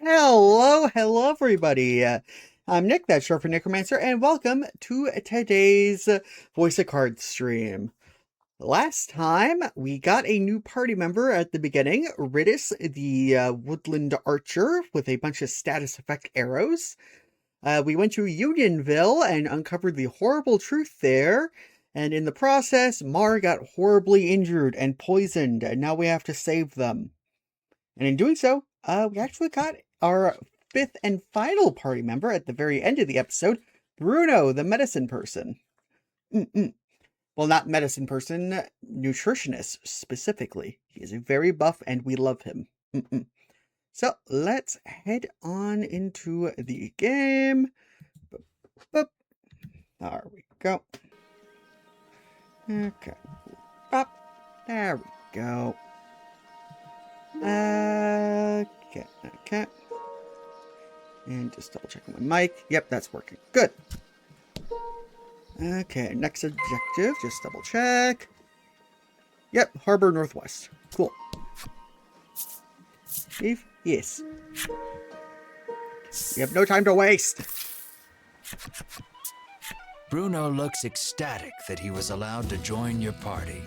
Hello, everybody. I'm Nick, that's short for Necromancer, and welcome to today's Voice of Cards stream. Last time, we got a new party member at the beginning, Ridis, the woodland archer, with a bunch of status effect arrows. We went to Unionville and uncovered the horrible truth there, and in the process, Mar got horribly injured and poisoned, and now we have to save them. And in doing so, we actually got our fifth and final party member at the very end of the episode, Bruno, the medicine person. Mm-mm. Well, not medicine person, nutritionist specifically. He is very buff and we love him. Mm-mm. So let's head on into the game. Boop, boop. There we go. Okay. Up. There we go. Okay. And just double checking my mic. Yep, that's working. Good. Okay, next objective. Just double check. Yep, Harbor Northwest. Cool. Steve? Yes. We have no time to waste. Bruno looks ecstatic that he was allowed to join your party.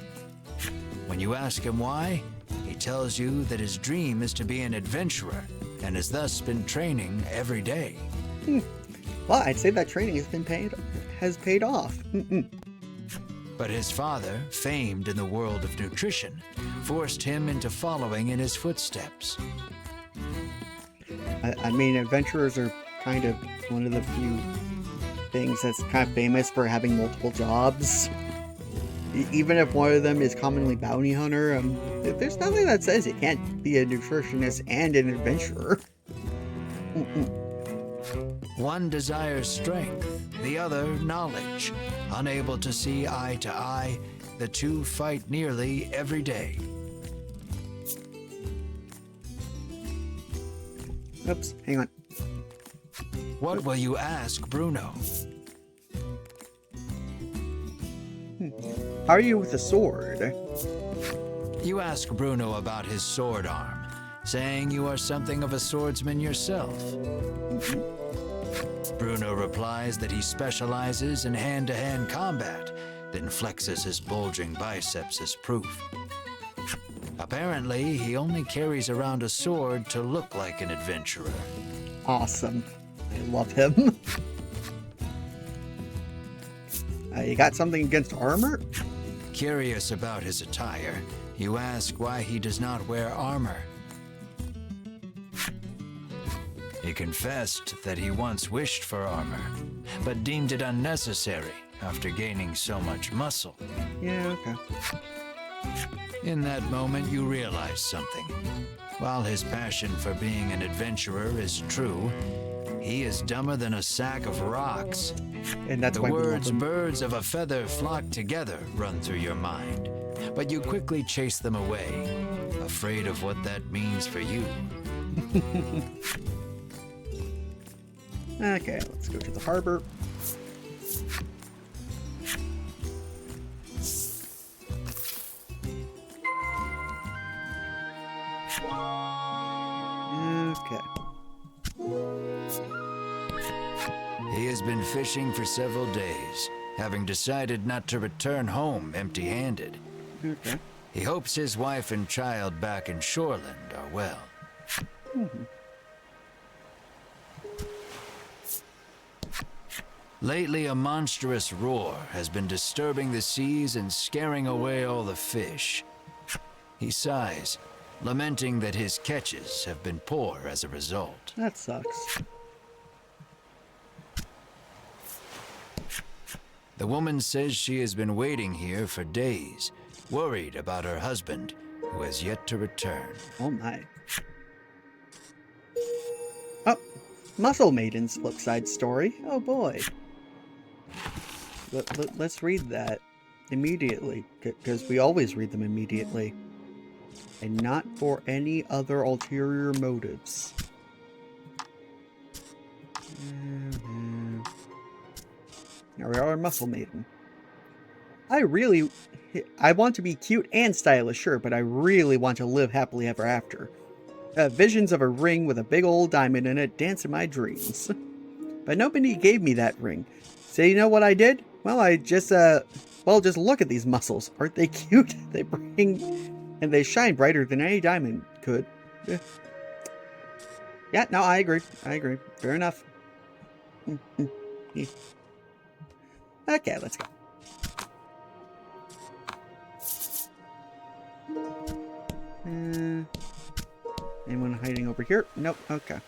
When you ask him why, he tells you that his dream is to be an adventurer and has thus been training every day. Well, I'd say that training has paid off. But his father, famed in the world of nutrition, forced him into following in his footsteps. I mean, adventurers are kind of one of the few things that's kind of famous for having multiple jobs. Even if one of them is commonly bounty hunter, there's nothing that says you can't be a nutritionist and an adventurer. One desires strength, the other knowledge. Unable to see eye to eye, the two fight nearly every day. Oops, hang on. What will you ask Bruno? How are you with the sword? You ask Bruno about his sword arm, saying you are something of a swordsman yourself. Bruno replies that he specializes in hand-to-hand combat, then flexes his bulging biceps as proof. Apparently, he only carries around a sword to look like an adventurer. Awesome. I love him. You got something against armor? Curious about his attire, you ask why he does not wear armor. He confessed that he once wished for armor, but deemed it unnecessary after gaining so much muscle. Yeah, okay. In that moment, you realize something. While his passion for being an adventurer is true, he is dumber than a sack of rocks. And that's the why words "birds of a feather flock together" run through your mind, but you quickly chase them away, afraid of what that means for you. Okay, let's go to the harbor. Okay. He has been fishing for several days, having decided not to return home empty-handed. Okay. He hopes his wife and child back in Shoreland are well. Lately, a monstrous roar has been disturbing the seas and scaring away all the fish. He sighs, lamenting that his catches have been poor as a result. That sucks. The woman says she has been waiting here for days, worried about her husband, who has yet to return. Oh my. Oh, Muscle Maiden's flip side story. Oh boy. Let's read that immediately, because we always read them immediately. And not for any other ulterior motives. Here we are, Muscle Maiden. I want to be cute and stylish, sure, but I really want to live happily ever after. Visions of a ring with a big old diamond in it dance in my dreams. But nobody gave me that ring. So you know what I did? Well, I just, just look at these muscles. Aren't they cute? They bring, and they shine brighter than any diamond could. Yeah, no, I agree. I agree. Fair enough. Okay, let's go. Anyone hiding over here? Nope. Okay.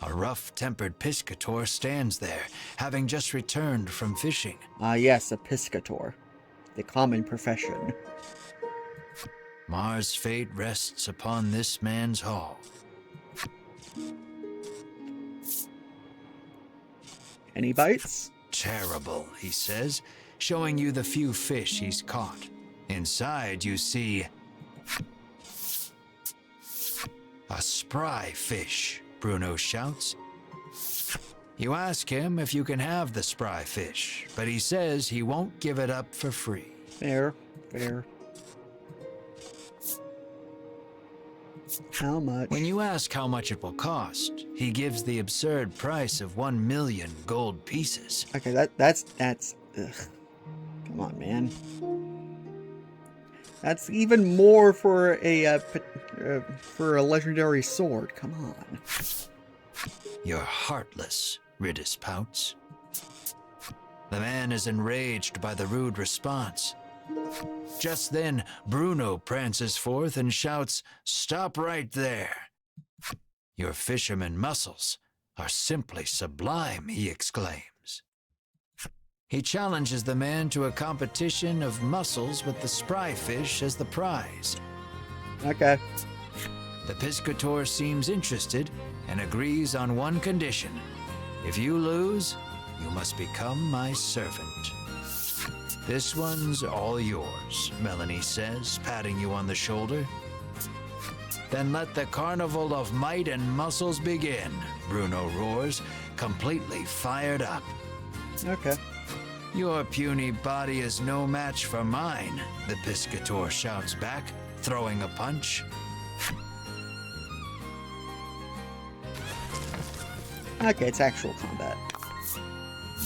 A rough-tempered piscator stands there, having just returned from fishing. Ah, yes, a piscator. The common profession. Mars' fate rests upon this man's haul. Any bites? Terrible, he says, showing you the few fish he's caught. Inside, you see a spry fish, Bruno shouts. You ask him if you can have the spry fish, but he says he won't give it up for free. Fair, fair. How much? When you ask how much it will cost, he gives the absurd price of 1 million gold pieces. Okay, that's ugh. Come on, man. That's even more for a legendary sword. Come on. You're heartless, Ridis pouts. The man is enraged by the rude response. Just then, Bruno prances forth and shouts, "Stop right there! Your fisherman muscles are simply sublime," he exclaims. He challenges the man to a competition of muscles with the spry fish as the prize. Okay. The piscator seems interested and agrees on one condition. If you lose, you must become my servant. This one's all yours, Melanie says, patting you on the shoulder. Then let the carnival of might and muscles begin, Bruno roars, completely fired up. Okay. Your puny body is no match for mine, the piscator shouts back, throwing a punch. Okay, it's actual combat.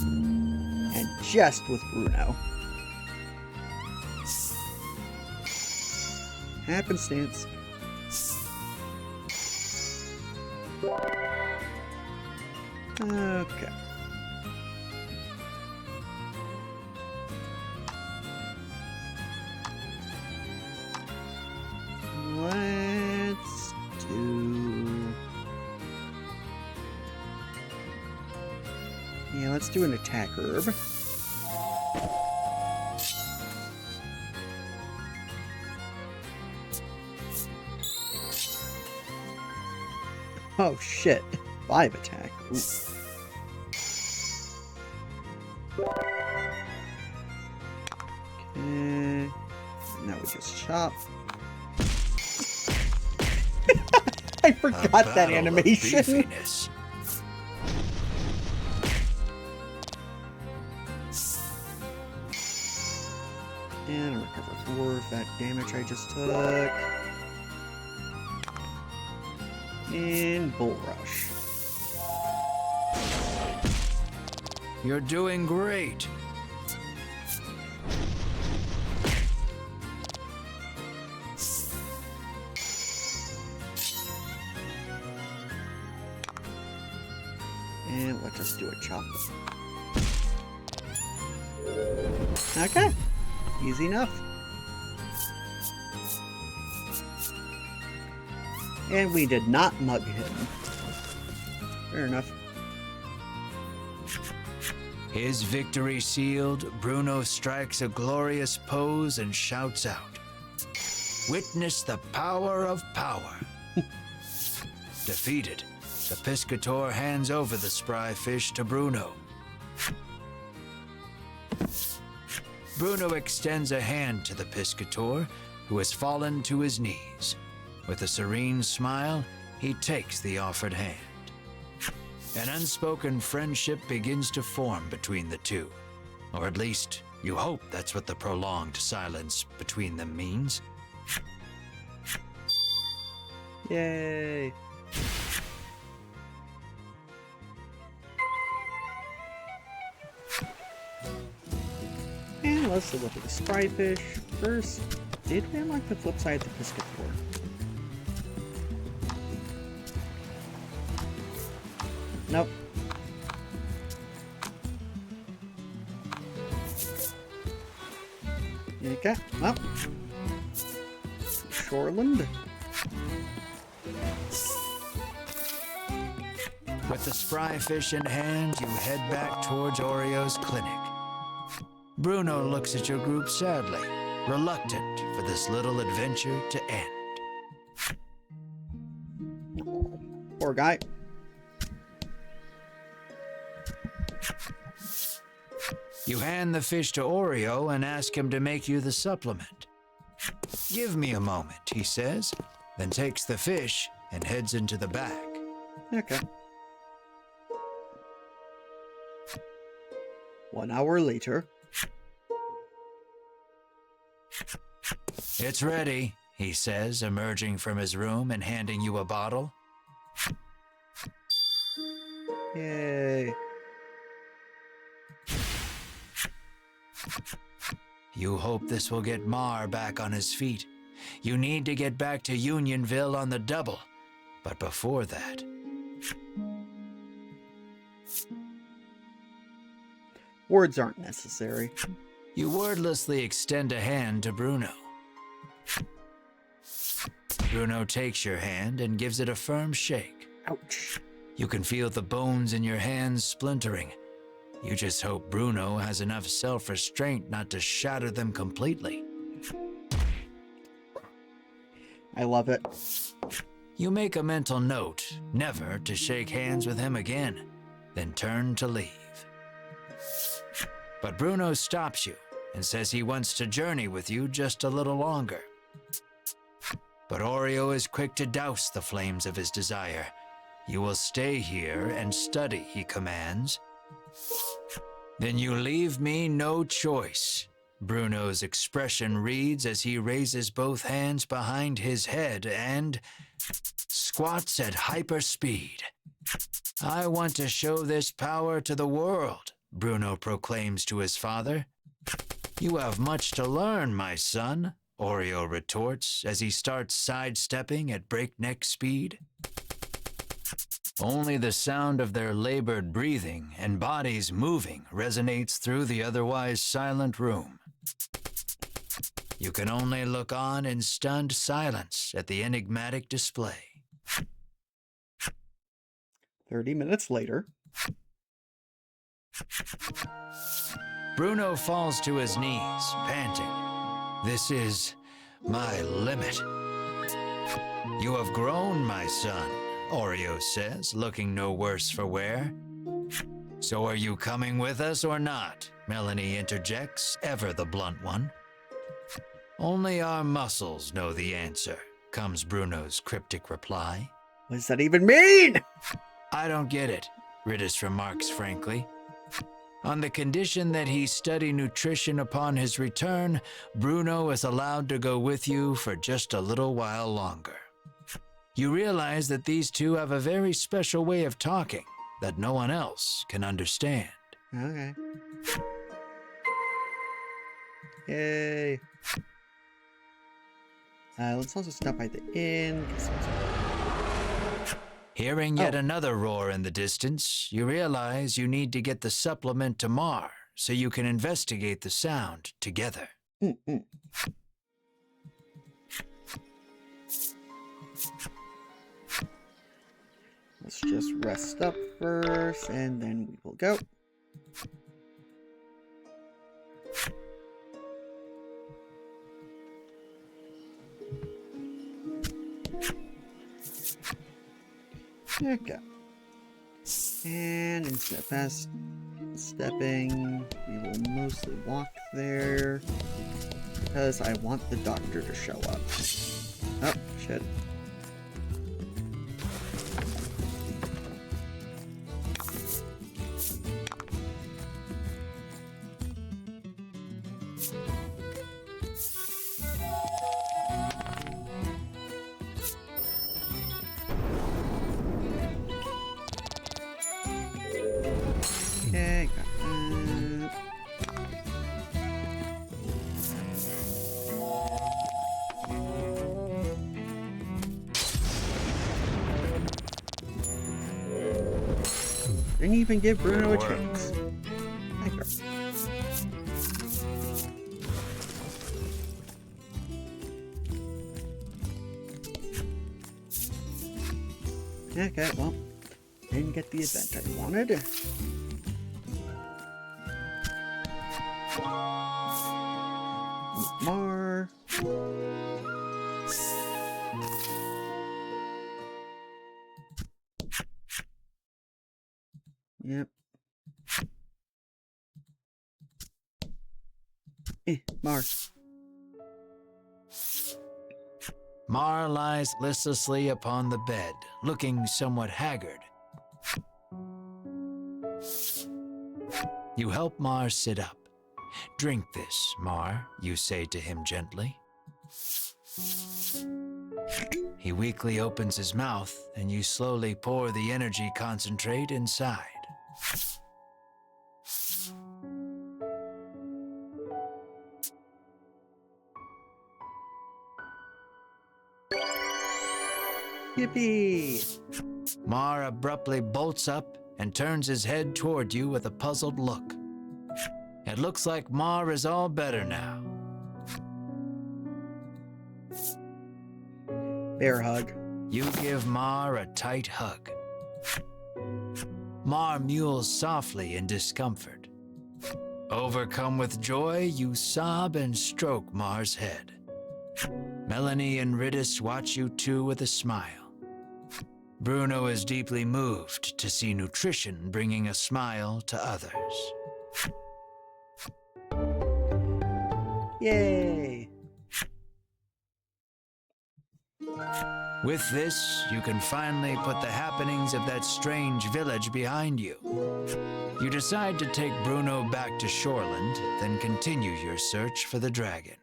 And just with Bruno. Happenstance. Okay. Let's do... Yeah, let's do an attack herb. Oh shit. 5 attack. Ooh. Okay. Now we just chop. I forgot that animation. And I recover 4 of that damage I just took. And Bull Rush. You're doing great. And let's just do a chop. Okay. Easy enough. And we did not mug him. Fair enough. His victory sealed, Bruno strikes a glorious pose and shouts out, "Witness the power of power." Defeated, the piscator hands over the spry fish to Bruno. Bruno extends a hand to the piscator, who has fallen to his knees. With a serene smile, he takes the offered hand. An unspoken friendship begins to form between the two, or at least You hope that's what the prolonged silence between them means. Yay! And let's look at the spry fish. First, did we unlock the flip side of the piscator? Nope. Okay, well. Shoreland. With the spry fish in hand, you head back towards Oreo's clinic. Bruno looks at your group sadly, reluctant for this little adventure to end. Poor guy. You hand the fish to Oreo and ask him to make you the supplement. Give me a moment, he says, then takes the fish and heads into the back. Okay. 1 hour later. It's ready, he says, emerging from his room and handing you a bottle. Yay. You hope this will get Mar back on his feet. You need to get back to Unionville on the double. But before that... Words aren't necessary. You wordlessly extend a hand to Bruno. Bruno takes your hand and gives it a firm shake. Ouch. You can feel the bones in your hands splintering. You just hope Bruno has enough self-restraint not to shatter them completely. I love it. You make a mental note never to shake hands with him again, then turn to leave. But Bruno stops you and says he wants to journey with you just a little longer. But Oreo is quick to douse the flames of his desire. You will stay here and study, he commands. Then you leave me no choice. Bruno's expression reads as he raises both hands behind his head and squats at hyper speed. I want to show this power to the world, Bruno proclaims to his father. You have much to learn, my son, Oreo retorts as he starts sidestepping at breakneck speed. Only the sound of their labored breathing and bodies moving resonates through the otherwise silent room. You can only look on in stunned silence at the enigmatic display. 30 minutes later. Bruno falls to his knees, panting. This is my limit. You have grown, my son, Oreo says, looking no worse for wear. So are you coming with us or not? Melanie interjects, ever the blunt one. Only our muscles know the answer, comes Bruno's cryptic reply. What does that even mean? I don't get it, Ridis remarks frankly. On the condition that he study nutrition upon his return, Bruno is allowed to go with you for just a little while longer. You realize that these two have a very special way of talking that no one else can understand. Okay. Yay. Let's also stop by the inn. Hearing yet another roar in the distance, you realize you need to get the supplement to Mar so you can investigate the sound together. Let's just rest up first, and then we will go. Okay. And instead of fast stepping, we will mostly walk there because I want the doctor to show up. Oh, shit. Didn't even give Bruno a Good work. chance. Thank you. Okay, well, didn't get the event I wanted. Mar. Yep. Mar. Mar lies listlessly upon the bed, looking somewhat haggard. You help Mar sit up. Drink this, Mar, you say to him gently. He weakly opens his mouth, and you slowly pour the energy concentrate inside. Yippee! Mar abruptly bolts up and turns his head toward you with a puzzled look. It looks like Mar is all better now. Bear hug. You give Mar a tight hug. Mar mews softly in discomfort. Overcome with joy, you sob and stroke Mar's head. Melanie and Ridis watch you too with a smile. Bruno is deeply moved to see nutrition bringing a smile to others. Yay! With this, you can finally put the happenings of that strange village behind you. You decide to take Bruno back to Shoreland, then continue your search for the dragon.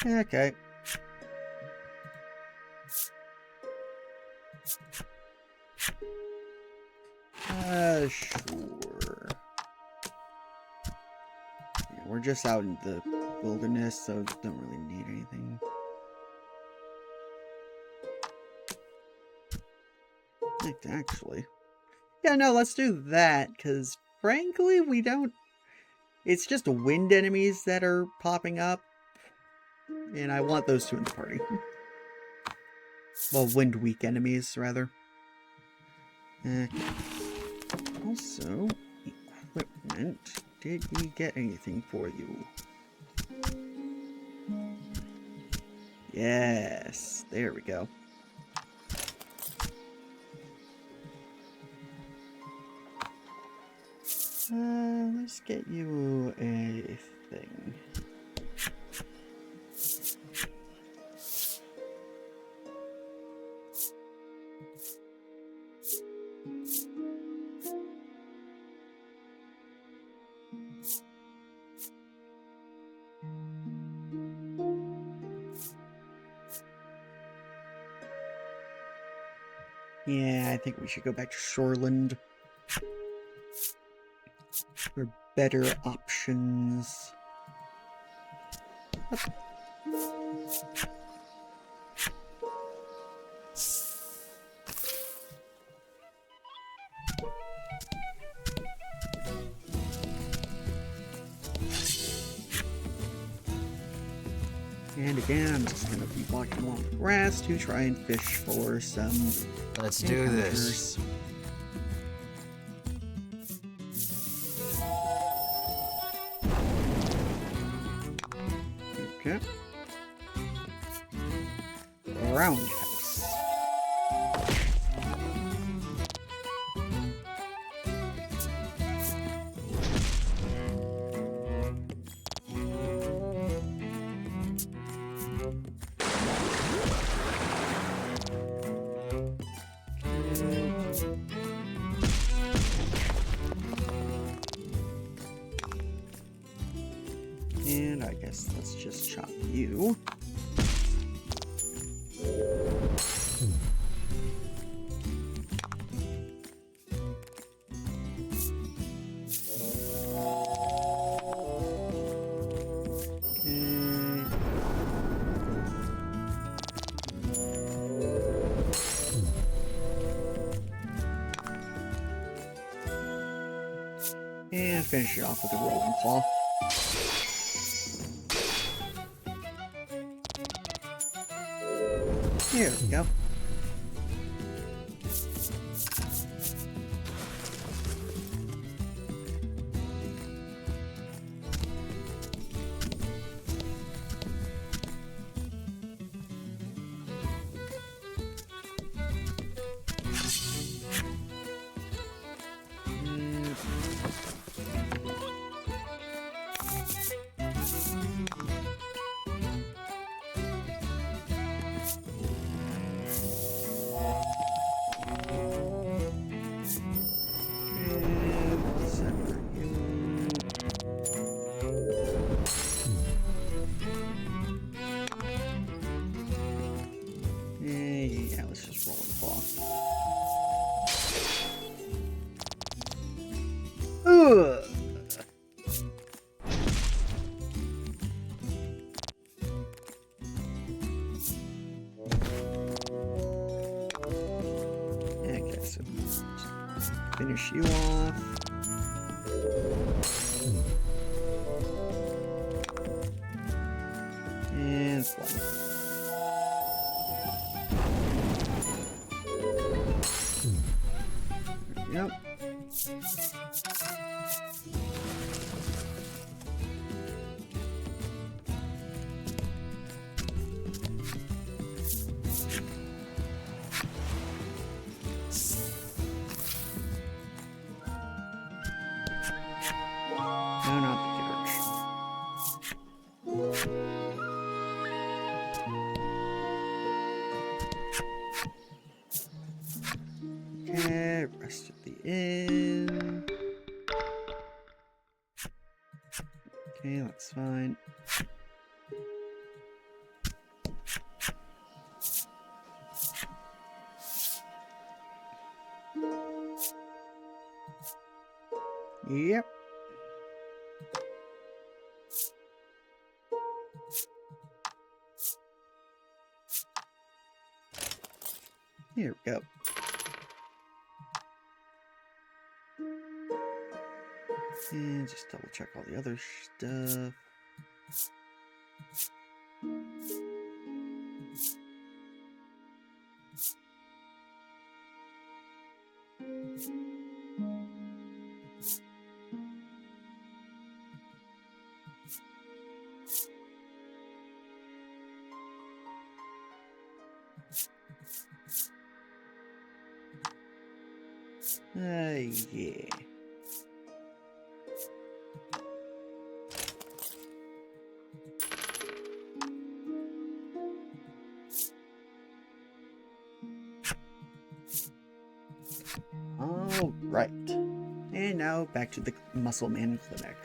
Okay. Sure. Yeah, we're just out in the wilderness, so don't really need anything. Actually. Yeah, no, let's do that, because frankly, we don't... It's just wind enemies that are popping up, and I want those two in the party. Well, wind-weak enemies, rather. Also, equipment. Did we get anything for you? Yes, there we go. Let's get you a thing. Yeah, I think we should go back to Shoreland for better options. And again, I'm just going to be walking along the grass to try and fish for some Let's do this. Okay. Roundhouse. And I guess let's just chop you. And finish it off with a rolling claw. Here we go. Yeah, let's just roll and claw. Ugh. Okay, so finish you off. And fly. Yep. No, not the carriage. Okay, rest at the inn. Okay, that's fine. Yep. Here we go. And just double check all the other stuff. Yeah. All right. And now back to the Muscle Man Clinic.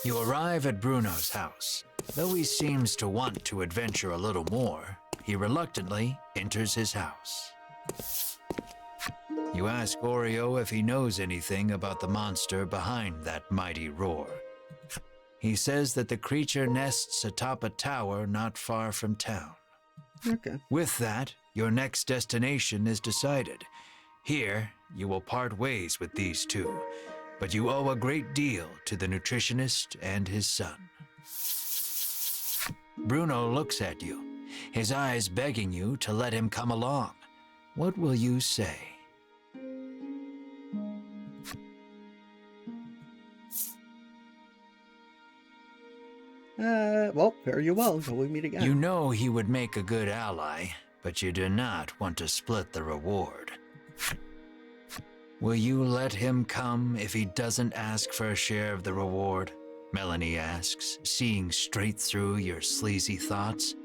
You arrive at Bruno's house. Though he seems to want to adventure a little more, he reluctantly enters his house. You ask Oreo if he knows anything about the monster behind that mighty roar. He says that the creature nests atop a tower not far from town. Okay. With that, your next destination is decided. Here, you will part ways with these two, but you owe a great deal to the nutritionist and his son. Bruno looks at you, his eyes begging you to let him come along. What will you say? Well, fare you well until we meet again. You know he would make a good ally, but you do not want to split the reward. Will you let him come if he doesn't ask for a share of the reward? Melanie asks, seeing straight through your sleazy thoughts.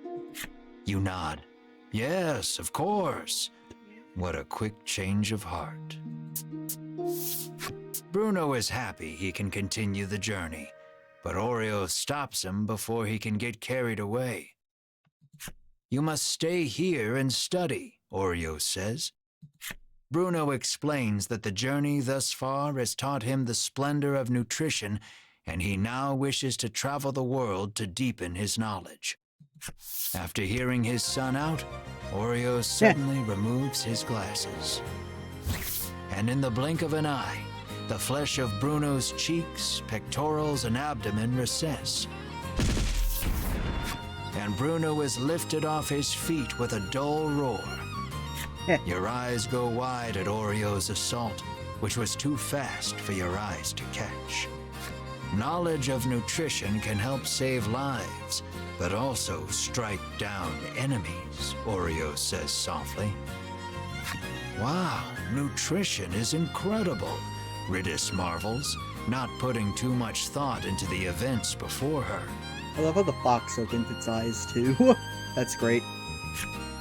You nod. Yes, of course. What a quick change of heart. Bruno is happy he can continue the journey, but Oreo stops him before he can get carried away. You must stay here and study, Oreo says. Bruno explains that the journey thus far has taught him the splendor of nutrition, and he now wishes to travel the world to deepen his knowledge. After hearing his son out, Oreo suddenly removes his glasses. and in the blink of an eye, the flesh of Bruno's cheeks, pectorals, and abdomen recess. And Bruno is lifted off his feet with a dull roar. Your eyes go wide at Oreo's assault, which was too fast for your eyes to catch. Knowledge of nutrition can help save lives, but also strike down enemies, Oreo says softly. Wow, nutrition is incredible, Ridis marvels, not putting too much thought into the events before her. I love how the fox opens its eyes, too. That's great.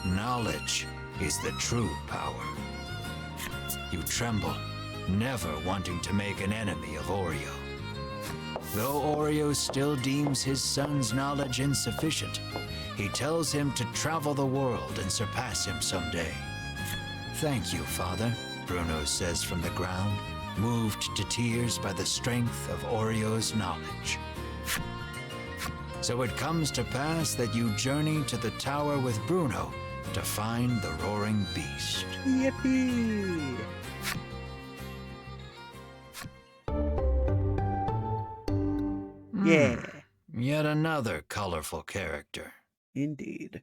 Knowledge is the true power. You tremble, never wanting to make an enemy of Oreo. Though Oreo still deems his son's knowledge insufficient, he tells him to travel the world and surpass him someday. Thank you, Father, Bruno says from the ground, moved to tears by the strength of Oreo's knowledge. So it comes to pass that you journey to the tower with Bruno to find the roaring beast. Yippee! Yeah. Yet another colorful character. Indeed.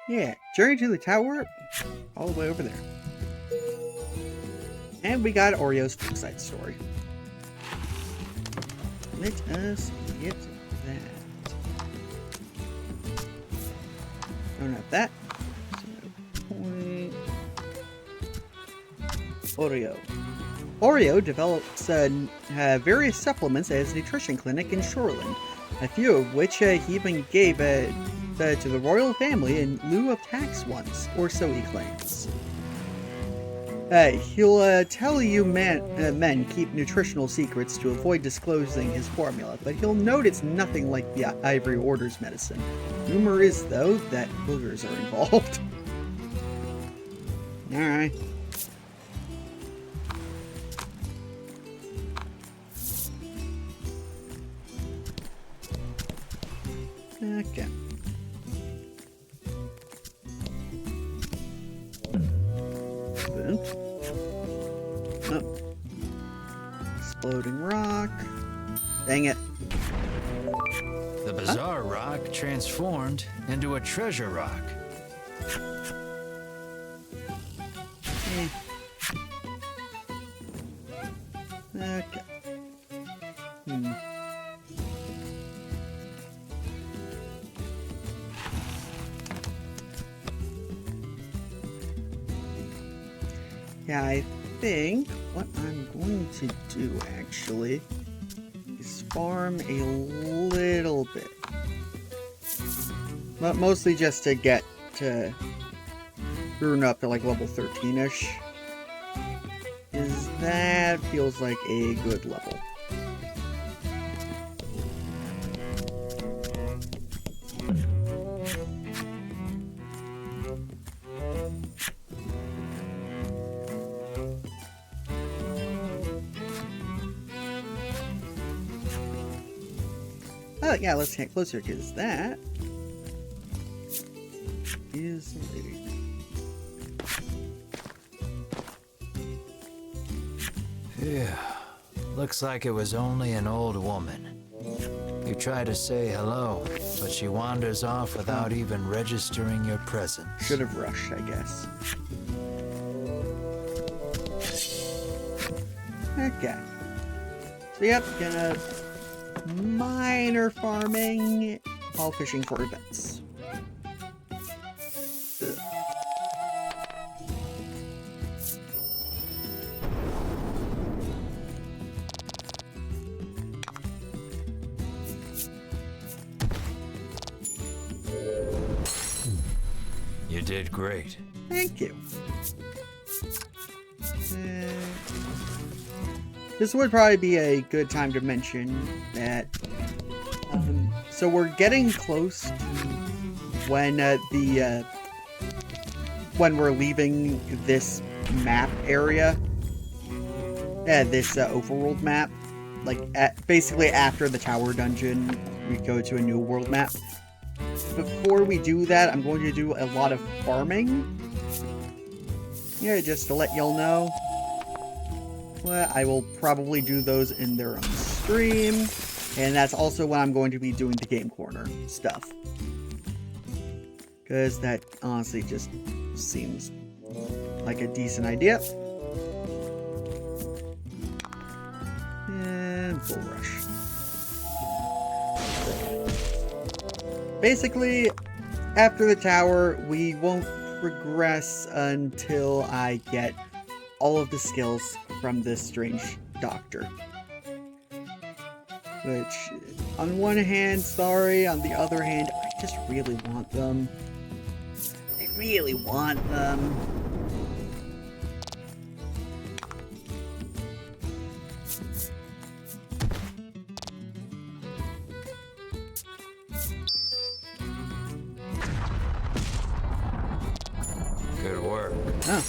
Yeah, journey to the tower, all the way over there. And we got Oreo's side story. Let us get that. Don't have that. So, point. Oreo develops various supplements at his nutrition clinic in Shoreland, a few of which he even gave to the royal family in lieu of tax once, or so he claims. He'll tell you men keep nutritional secrets to avoid disclosing his formula, but he'll note it's nothing like the Ivory Order's medicine. Rumor is, though, that boogers are involved. Alright. Okay. Oh. Exploding rock. Dang it. The bizarre rock transformed into a treasure rock. Okay. Yeah, I think what I'm going to do, actually, is farm a little bit. But mostly just to get to Bruno up to like level 13-ish. Because that feels like a good level. Oh yeah, let's get closer because that is the lady. Yeah. Looks like it was only an old woman. You try to say hello, but she wanders off without even registering your presence. Should have rushed, I guess. Okay. So yep, gonna minor farming while fishing for events. Ugh. You did great. Thank you. This would probably be a good time to mention that. So we're getting close to when when we're leaving this map area. This overworld map. Like basically after the tower dungeon, we go to a new world map. Before we do that, I'm going to do a lot of farming. Yeah, just to let y'all know. Well, I will probably do those in their own stream. And that's also when I'm going to be doing the Game Corner stuff. Because that honestly just seems like a decent idea. And full rush. Basically, after the tower, we won't progress until I get all of the skills from this strange doctor. Which, on one hand, sorry, on the other hand, I just really want them. I really want them. Good work. Oh.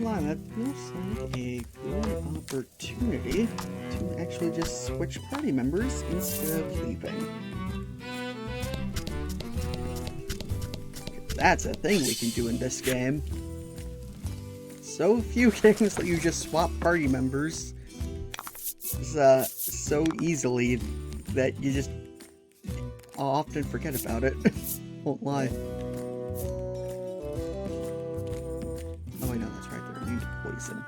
That feels like a good opportunity to actually just switch party members instead of leaving. That's a thing we can do in this game. So few games that you just swap party members so easily that you just often forget about it. Won't lie. Oh, I know, that's right. They're immune to poison.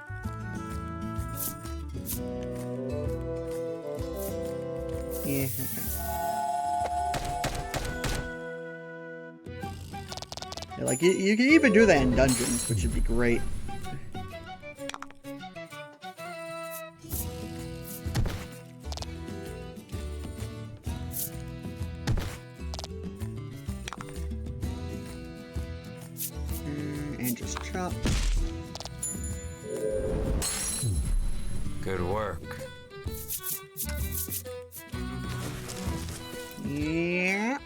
Yeah, okay. Yeah, like, you can even do that in dungeons, which would be great. And just chop. Good work. Yeah.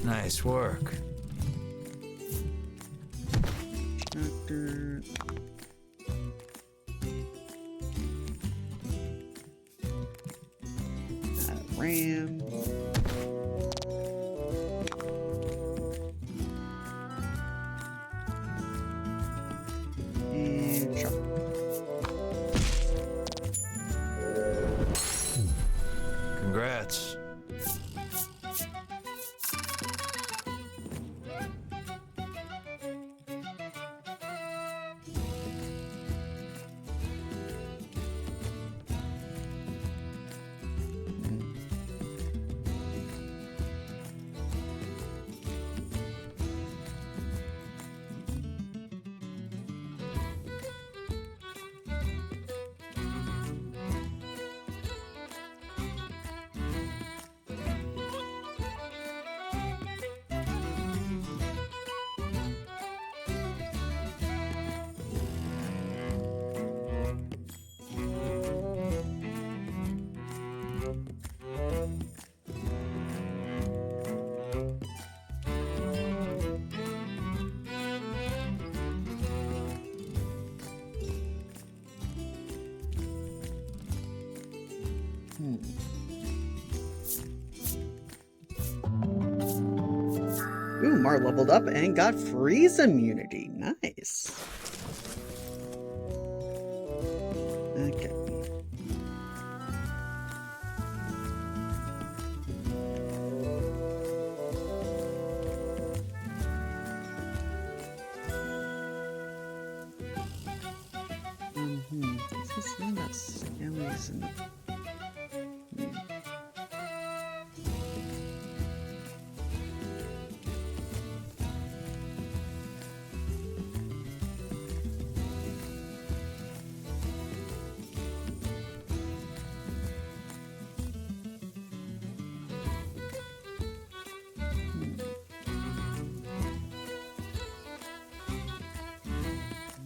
Nice work. Tractor. Ram. And chop. Congrats. Ooh, Mar leveled up and got freeze immunity. Nice. Okay. This is not about skellies and...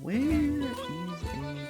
Where is a good...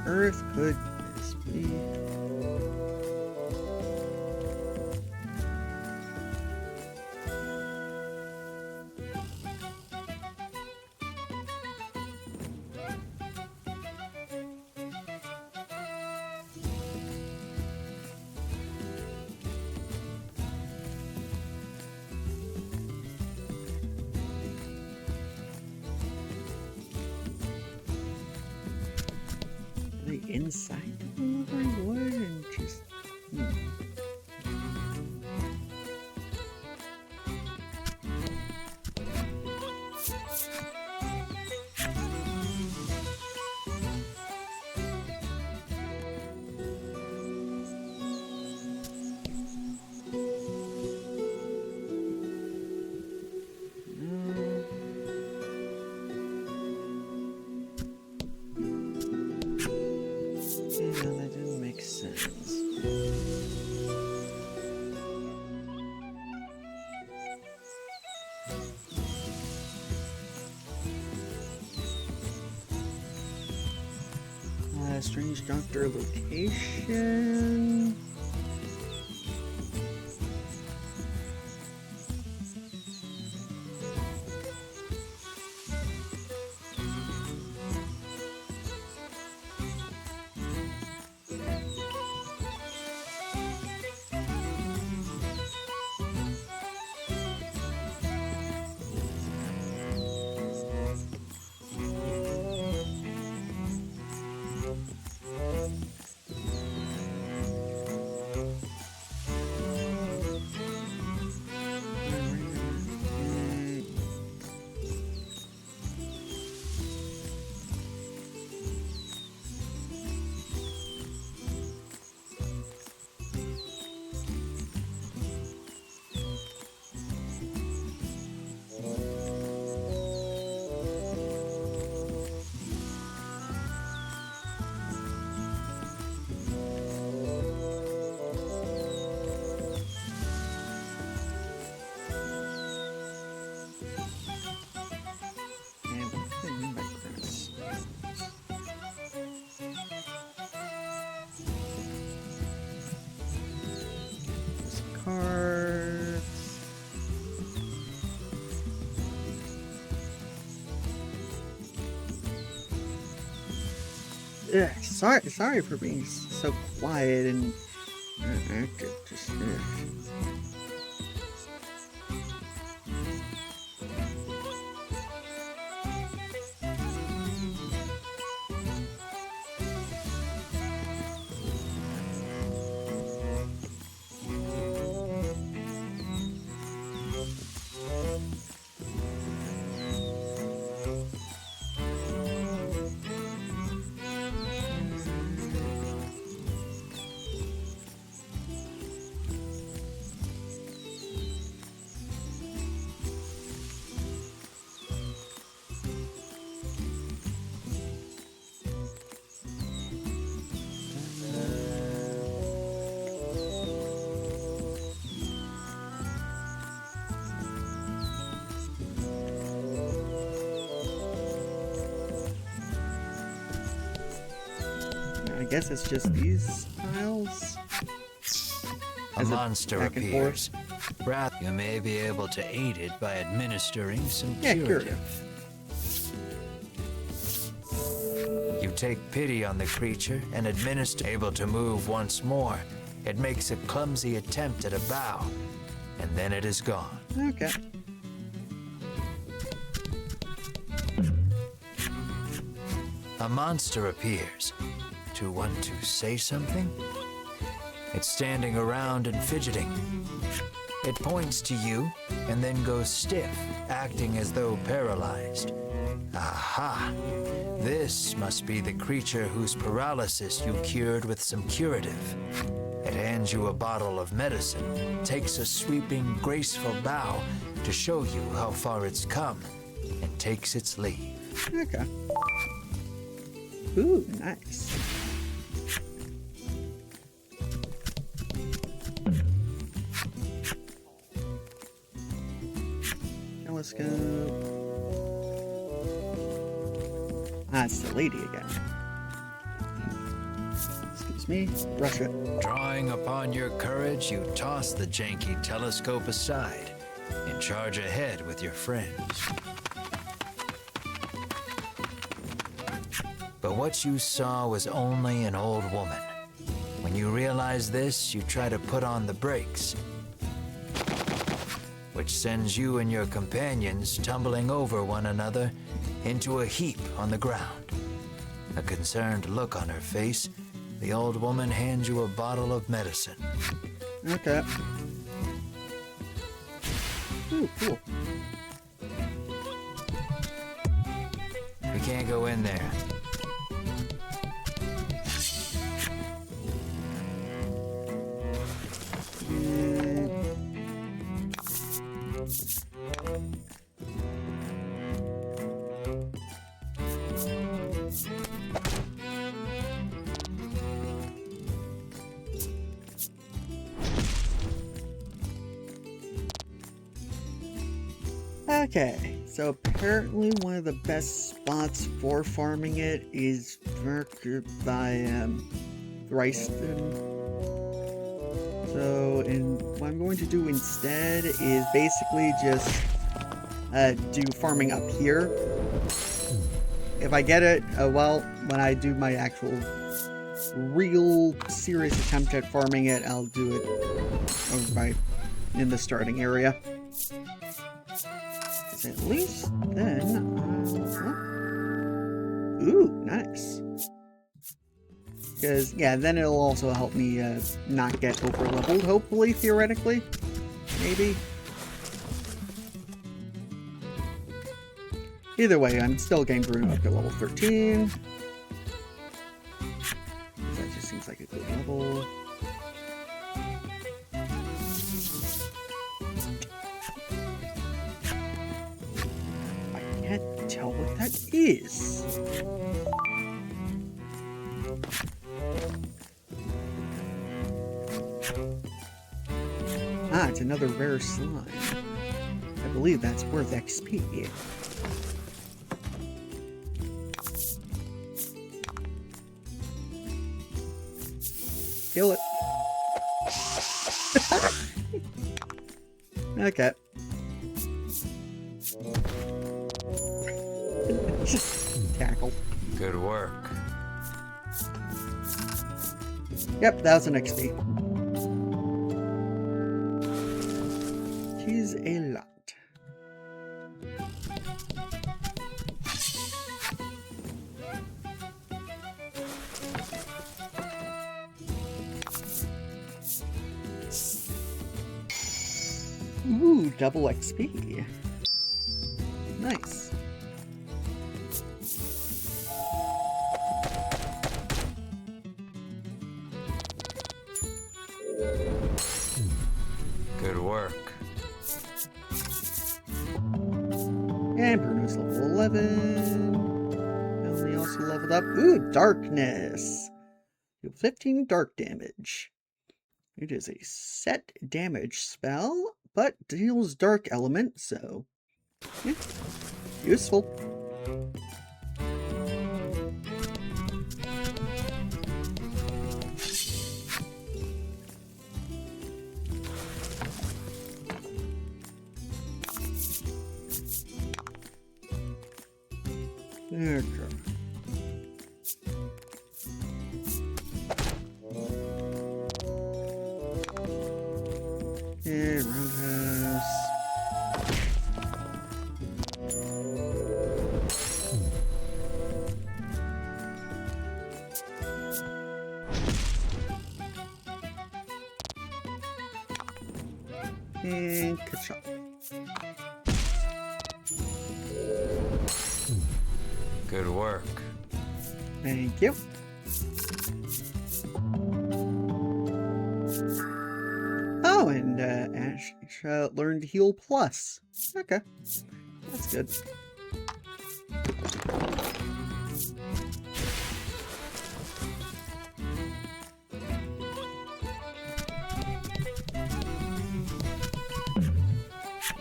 Earth could this be? Inside the delivery wood and just... that didn't make sense. Strange doctor location. Cards. Ugh, sorry for being so quiet and active. Just guess it's just these tiles. A As it monster back and appears. Rather, you may be able to aid it by administering some Yeah, curative. You take pity on the creature and administer. Able to move once more, it makes a clumsy attempt at a bow, and then it is gone. Okay. A monster appears. Do you want to say something? It's standing around and fidgeting. It points to you and then goes stiff, acting as though paralyzed. Aha! This must be the creature whose paralysis you cured with some curative. It hands you a bottle of medicine, takes a sweeping, graceful bow to show you how far it's come, and takes its leave. Okay. Ooh, nice. Telescope. Ah, it's the lady again. Excuse me. Rush it. Drawing upon your courage, you toss the janky telescope aside and charge ahead with your friends. But what you saw was only an old woman. When you realize this, you try to put on the brakes, which sends you and your companions tumbling over one another into a heap on the ground. A concerned look on her face, the old woman hands you a bottle of medicine. Okay. Ooh, cool. We can't go in there. Okay, so apparently one of the best spots for farming it is by Thriston. So, and what I'm going to do instead is basically just do farming up here. If I get it, well, when I do my actual real serious attempt at farming it, I'll do it over in the starting area. At least then, ooh, nice. Because, yeah, then it'll also help me not get over-leveled, hopefully, theoretically. Maybe. Either way, I'm still getting Bruno up to level 13. That just seems like a good level. I can't tell what that is. Ah, it's another rare slime. I believe that's worth XP. Kill it. Okay. Tackle. Good work. Yep, that was an XP. Tis a lot. Ooh, double XP. Nice. Good work. And Bruno's level 11. And we also leveled up. Ooh, darkness. Deal 15 dark damage. It is a set damage spell, but deals dark element, so yeah, useful. Okay. Yeah, roundhouse. And ka-chop. Good work. Thank you. Oh, and Ash learned Heal Plus. Okay, that's good.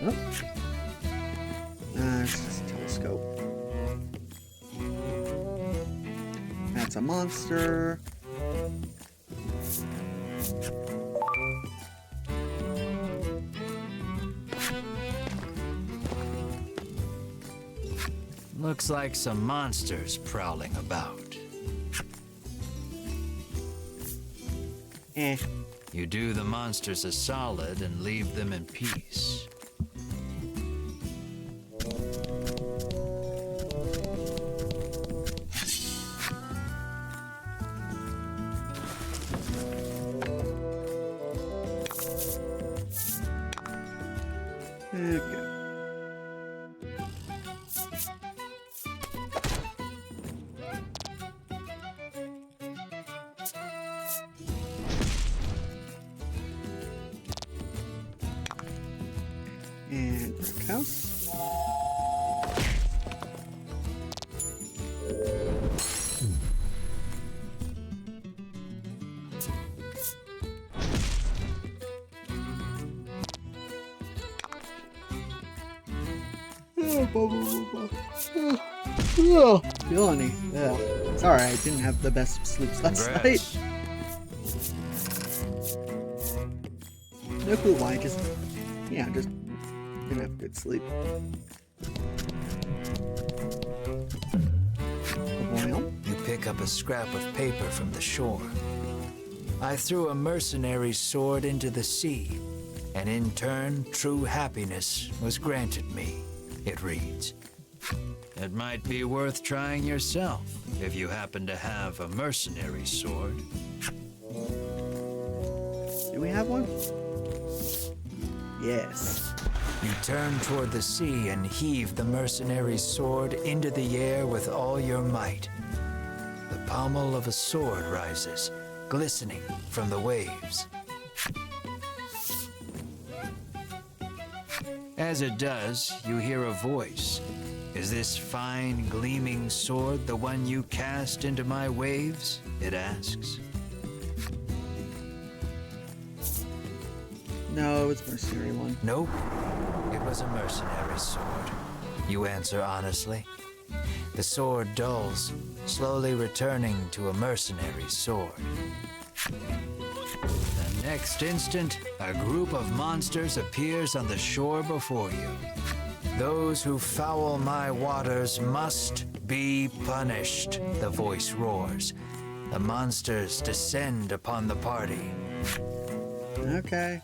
Oh. It's just a telescope. That's a monster. Looks like some monsters prowling about. Eh. You do the monsters a solid and leave them in peace. Okay. And brick house. Oh, Filani. Yeah. Sorry, I didn't have the best of sleeps last night. Congrats. No clue why, just didn't have good sleep. Well, You pick up a scrap of paper from the shore. I threw a mercenary sword into the sea, and in turn, true happiness was granted me, it reads. It might be worth trying yourself if you happen to have a mercenary sword. do we have one? Yes. You turn toward the sea and heave the mercenary's sword into the air with all your might. The pommel of a sword rises, glistening from the waves. As it does, you hear a voice. Is this fine, gleaming sword the one you cast into my waves? It asks. No, it's mercenary one. Nope. It was a mercenary sword. You answer honestly. The sword dulls, slowly returning to a mercenary sword. The next instant, a group of monsters appears on the shore before you. Those who foul my waters must be punished, the voice roars. The monsters descend upon the party. Okay.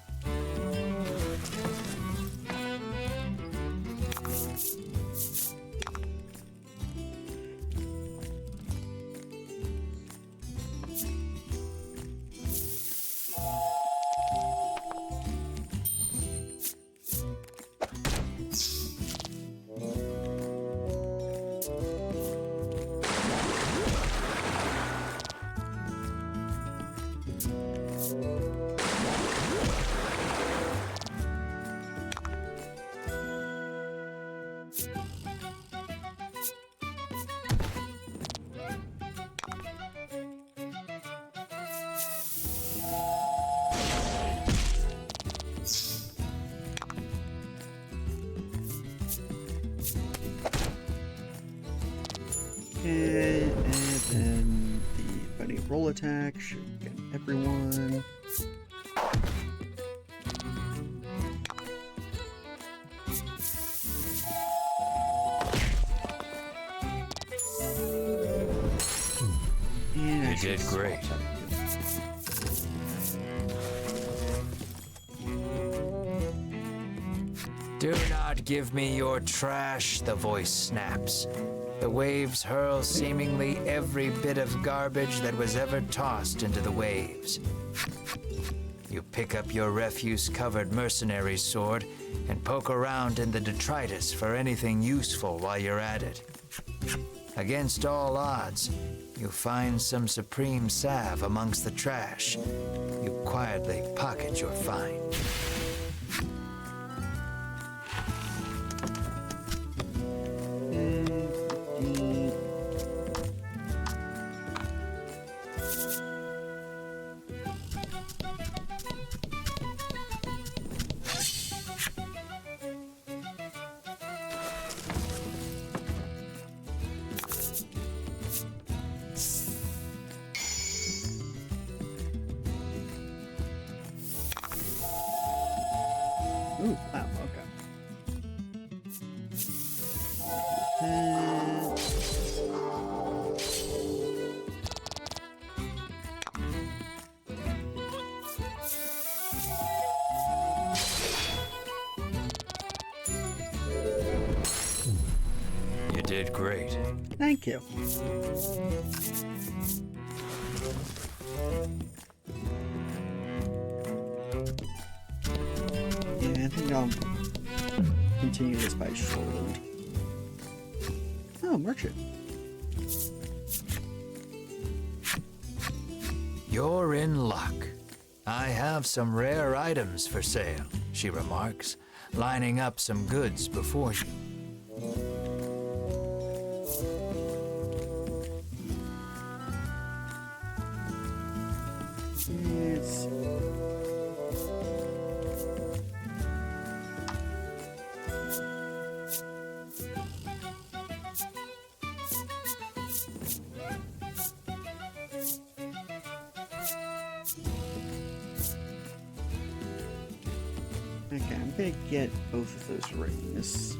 And then the bunny roll attack should get everyone. did great. Do not give me your trash, the voice snaps. The waves hurl seemingly every bit of garbage that was ever tossed into the waves. You pick up your refuse-covered mercenary sword and poke around in the detritus for anything useful while you're at it. Against all odds, you find some supreme salve amongst the trash. You quietly pocket your find. Ooh, wow, okay. You did great. Thank you. Yeah, I think I'll continue this by shortland. Oh, merchant. You're in luck. I have some rare items for sale, she remarks, lining up some goods before you. It's... Okay, I'm gonna get both of those rings.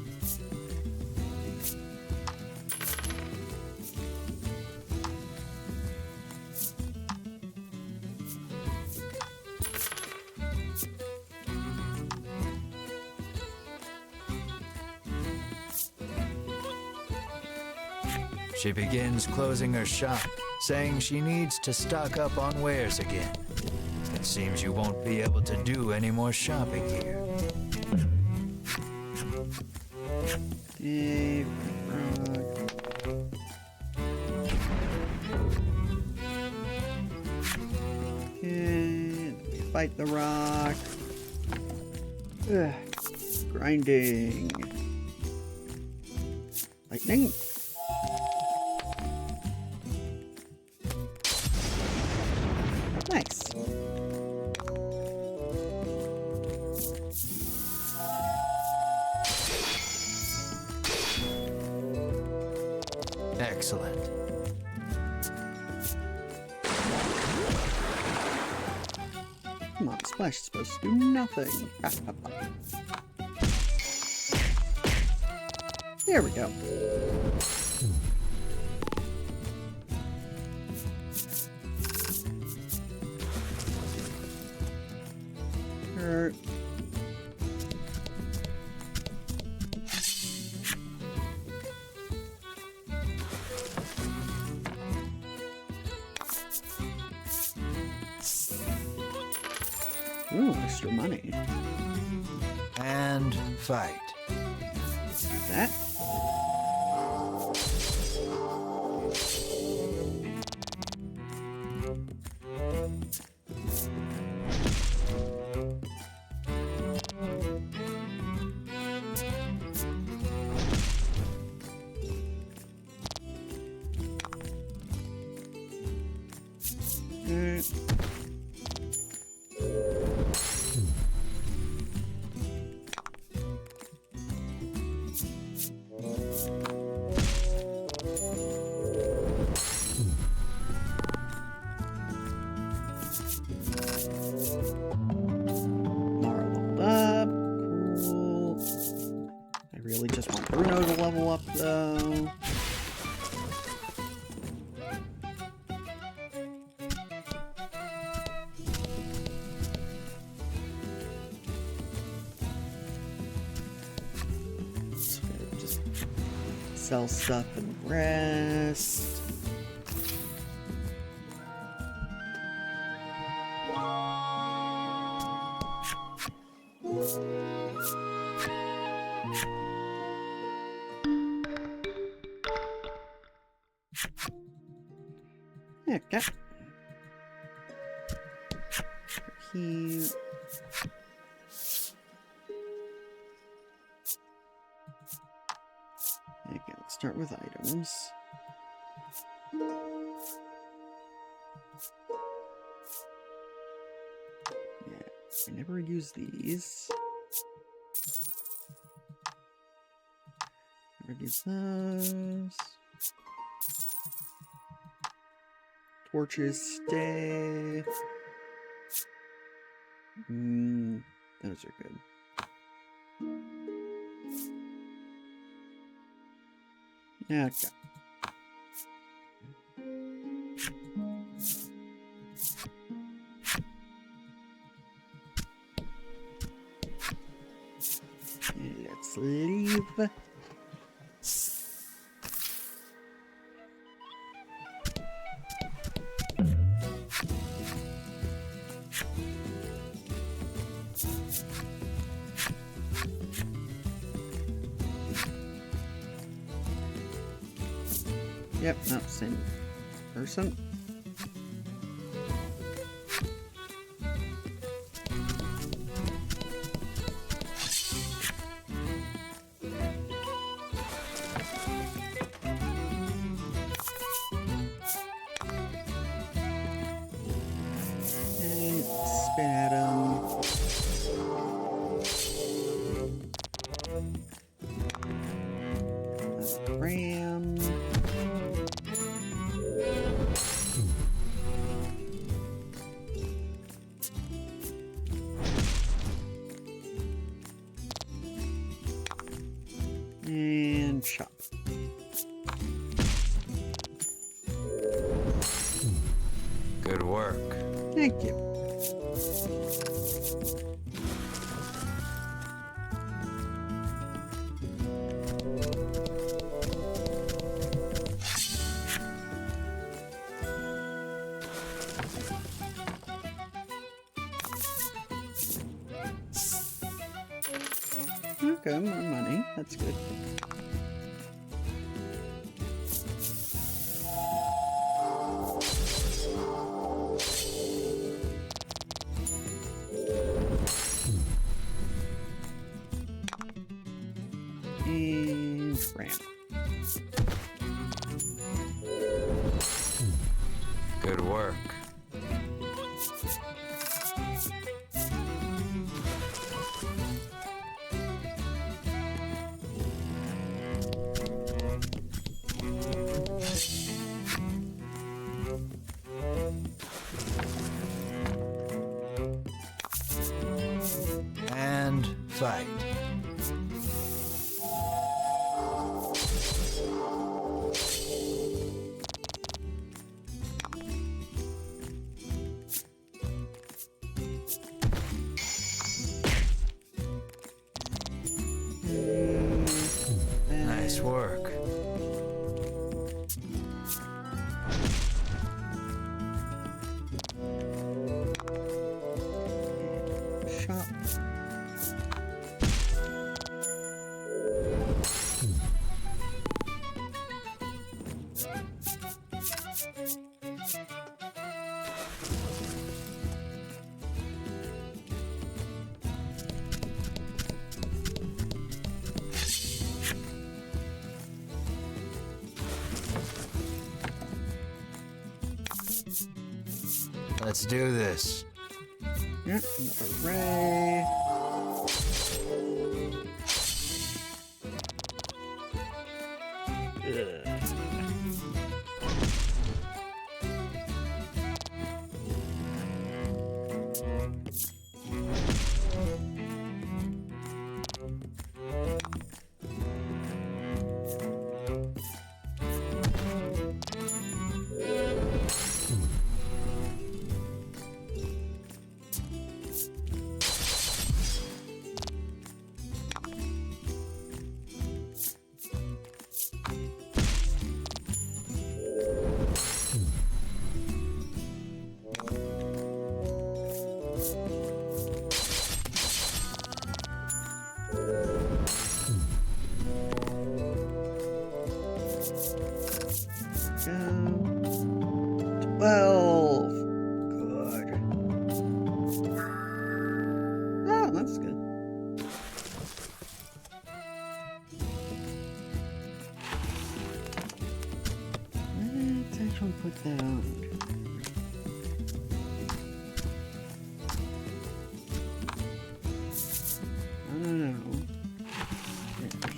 She begins closing her shop, saying she needs to stock up on wares again. It seems you won't be able to do any more shopping here. Dave, and fight the rock. Ugh. Grinding. Lightning. Nice. Excellent. Come on, splash is supposed to do nothing. There we go. Hurt. Ooh, extra money. And fight. That. sell stuff and rest. Okay. Here. Okay, let's start with items. Yeah, I never use these. Never use those. Torches stay. Those are good. Yeah, okay. Let's leave. Yep, no, same person. Okay, spin at him. Ram. And shop. Good work. Thank you. Okay, more money. That's good. And ram. Good work. And fight. Nice work. Shop. Let's do this. Yep, another ray.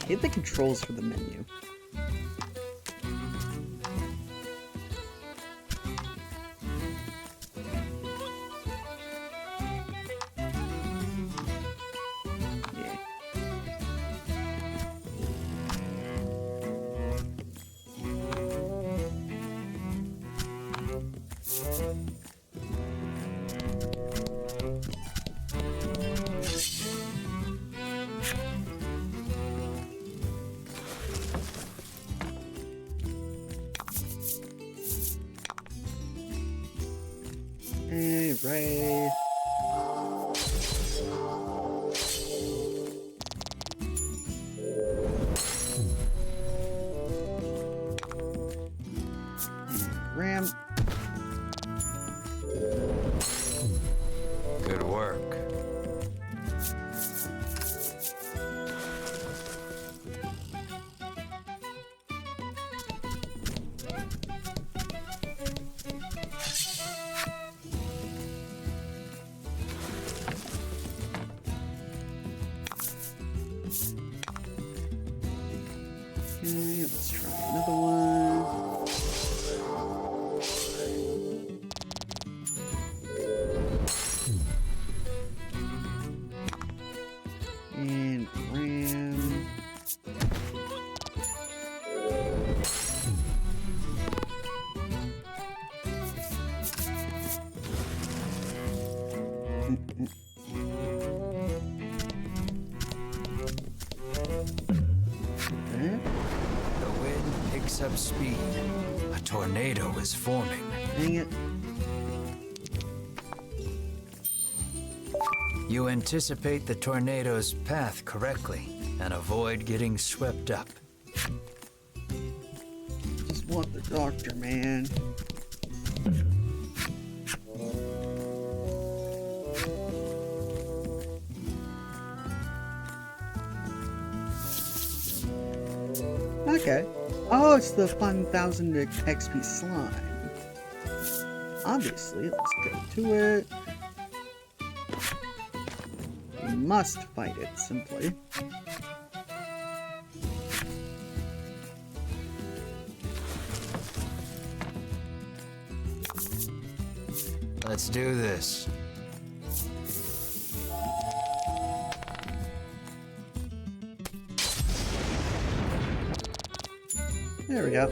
hate the controls for the menu. Yeah. Hey, Ray. Ram. Good work. Okay, let's try another one. And ram. Okay. The wind picks up speed. A tornado is forming. Dang it. You anticipate the tornado's path correctly and avoid getting swept up. Just want the doctor, man. Okay. Oh, it's the 1000 XP slime. Obviously, let's go to it. We must fight it, simply. Let's do this. There we go.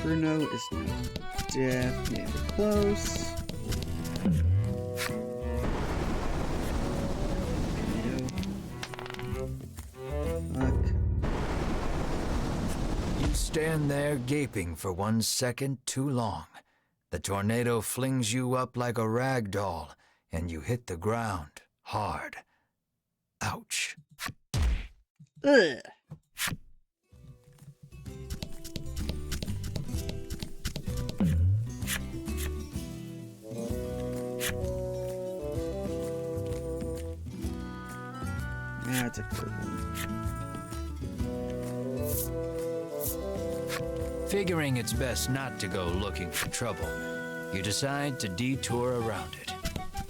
Bruno is now definitely close. Fuck. You stand there gaping for 1 second too long. The tornado flings you up like a rag doll, and you hit the ground hard. Ouch. Ugh. Yeah, it's a third one. Figuring it's best not to go looking for trouble, you decide to detour around it.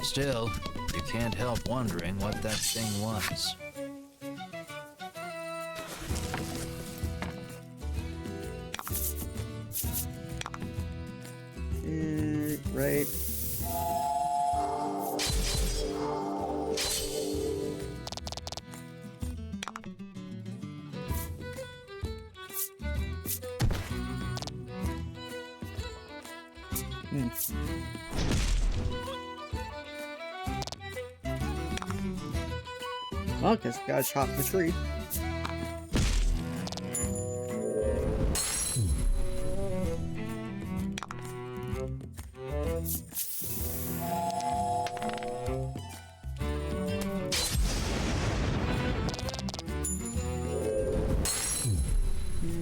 Still, you can't help wondering what that thing was. Right. Well, guess we gotta chop the tree.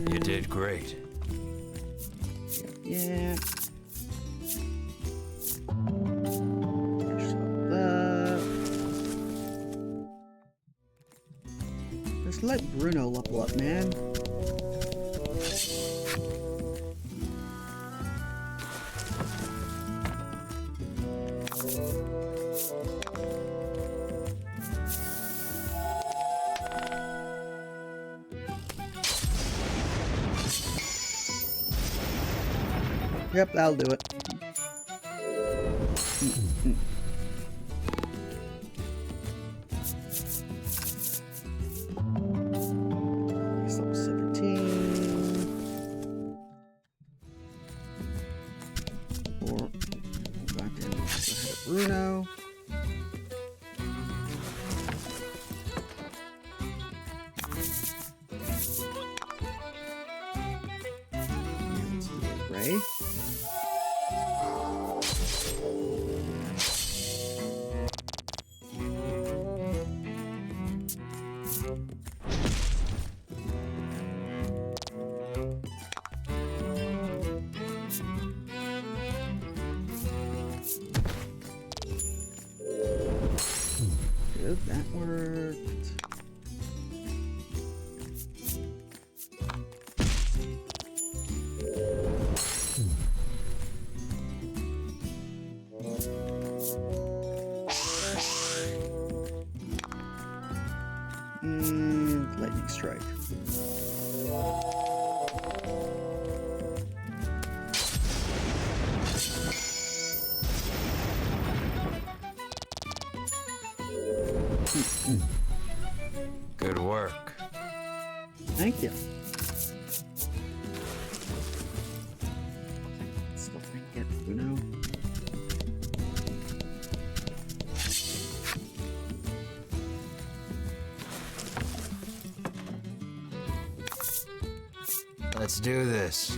You did great. Yeah. Finish up that. Just let Bruno level up, man. Yep, that'll do it. He's level 17. Or back to Bruno. Let's do Ray. Good, that worked. And lightning strike. Good work. Thank you. Still trying to get Bruno. Let's do this.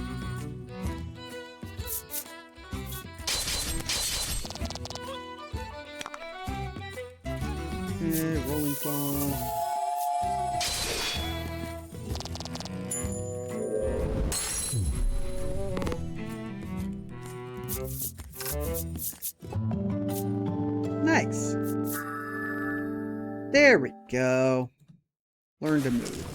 Okay, rolling claw. Nice. There we go. Learn to move.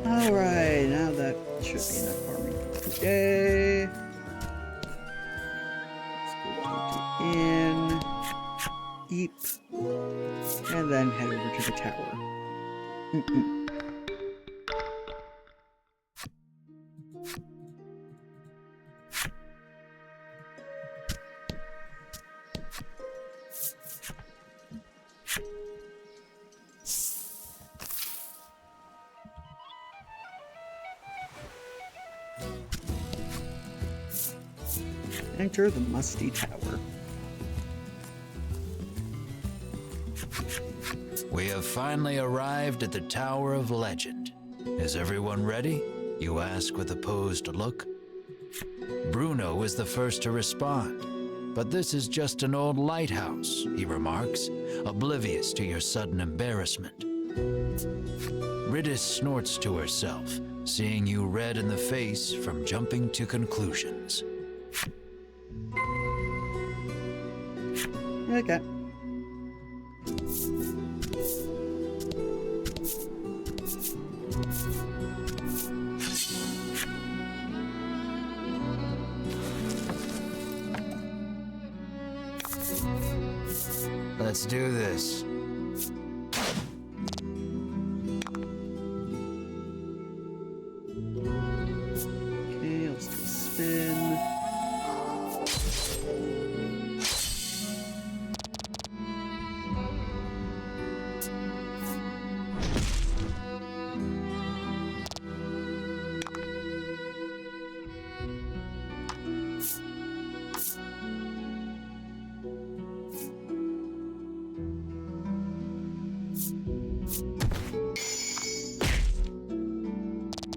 Alright, now that should be enough farming for today. Let's go to inn, eat, and then head over to the tower. Enter the Musty Tower. We have finally arrived at the Tower of Legend. Is everyone ready? You ask with a posed look. Bruno is the first to respond. But this is just an old lighthouse, he remarks, oblivious to your sudden embarrassment. Ridis snorts to herself, seeing you red in the face from jumping to conclusions. Okay. Let's do this. Okay, let's do a spin.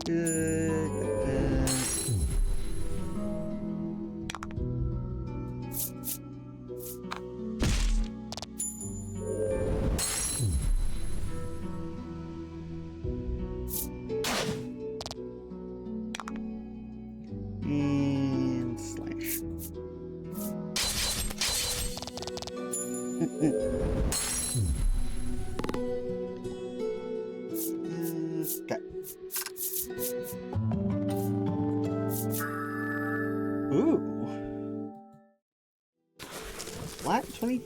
Good. And slash.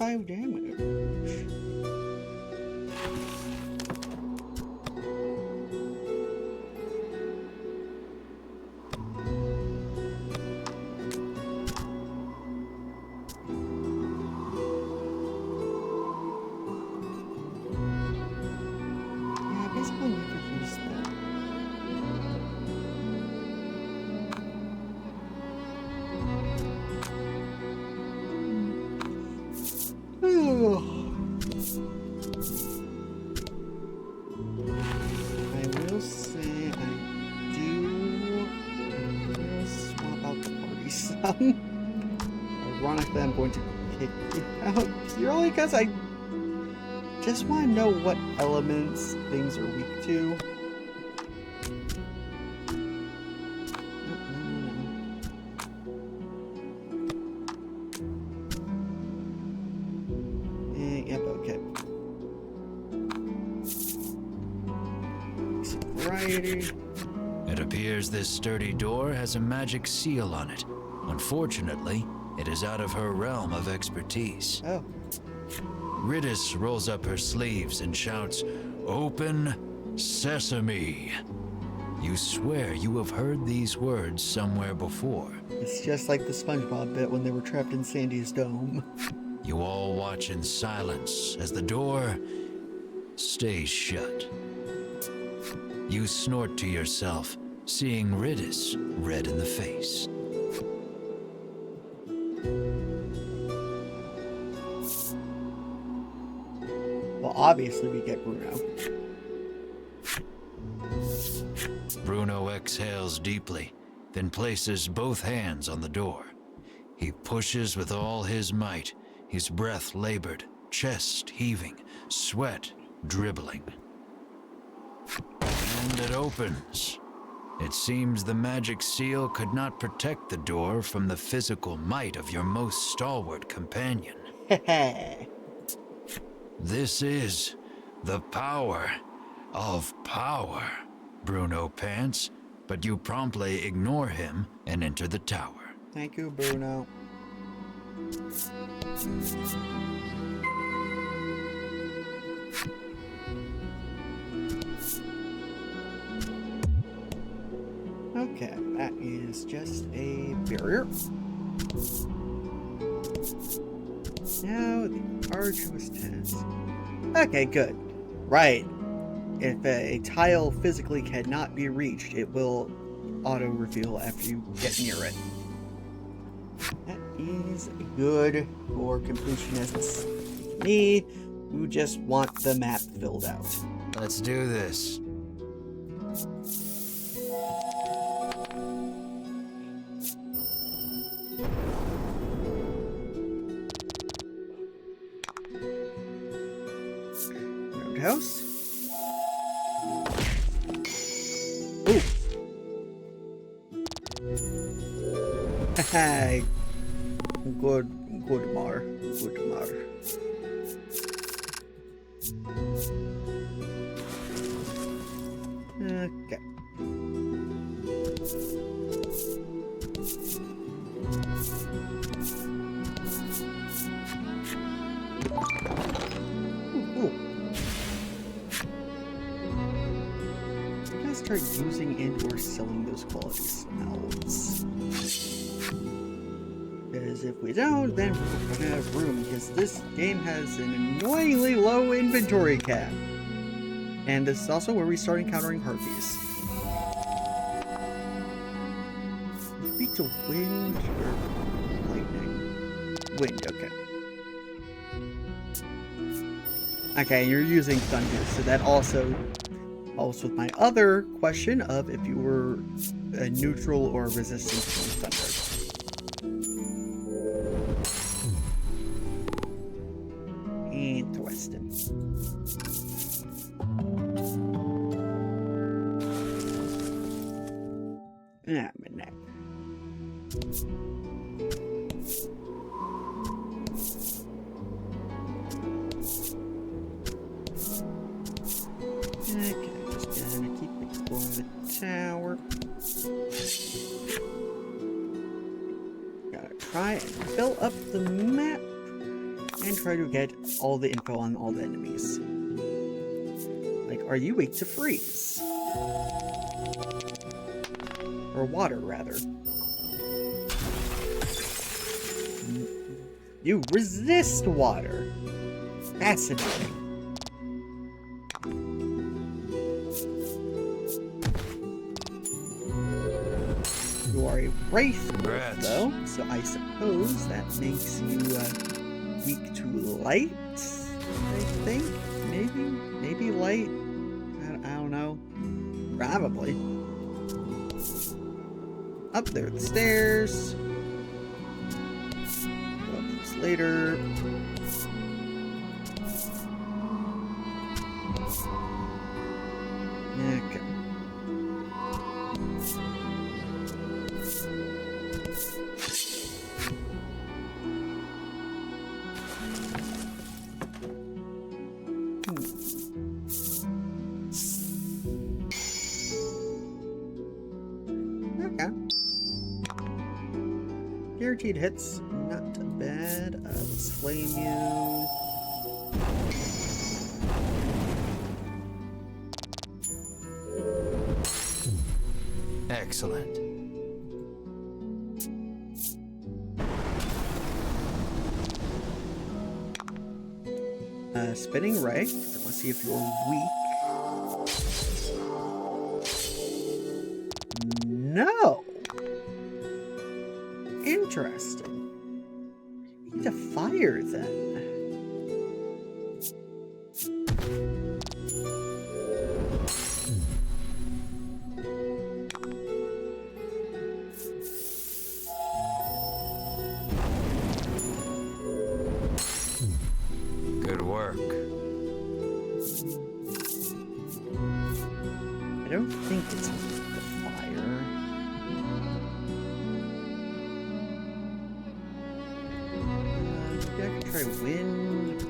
5 damage. Yeah, basically never use that. I will say I do swap out the party some. Ironically, I'm going to kick you out purely because I just want to know what elements things are weak to. Yep, okay. Variety. It appears this sturdy door has a magic seal on it. Unfortunately, it is out of her realm of expertise. Oh. Ridis rolls up her sleeves and shouts, "Open Sesame." You swear you have heard these words somewhere before. It's just like the SpongeBob bit when they were trapped in Sandy's dome. You all watch in silence as the door stays shut. You snort to yourself, seeing Ridis red in the face. Well, obviously we get Bruno. Bruno exhales deeply, then places both hands on the door. He pushes with all his might, his breath labored, chest heaving, sweat dribbling. And it opens. It seems the magic seal could not protect the door from the physical might of your most stalwart companion. This is the power of power, Bruno pants, but you promptly ignore him and enter the tower. Thank you, Bruno. Okay, that is just a barrier. Now the arduous task. Okay, good. Right. If a tile physically cannot be reached, it will auto-reveal after you get near it. That is good for completionists like me, who just want the map filled out. Let's do this. Roadhouse. Ooh. Hey. Good Mar. Good Mar. Okay. Ooh. I'm gonna start using and/or selling those quality smells. Because if we don't, then we're gonna have room. Because this game has an annoyingly low inventory cap. And this is also where we start encountering harpies. Weak to wind or lightning? Wind, okay. Okay, you're using thunder, so that also helps with my other question of if you were neutral or resistant to thunder. Interesting. Ah, my neck. Okay, just gonna keep exploring the tower. Gotta try and fill up the map and try to get all the info on all the enemies. Like, are you weak to freeze? Or water, rather. You resist water. Fascinating. You are a wraith, though, so I suppose that makes you weak to light. I think maybe light. I don't know. Probably. Up there, the stairs. Go up this later. Okay. Okay. Guaranteed hits, not bad. Let's flame you. Excellent. Spinning ray. Let's see if you're weak. No. Interesting. You need to fire then. Good work. I don't think it's the fire. Maybe I could try wind,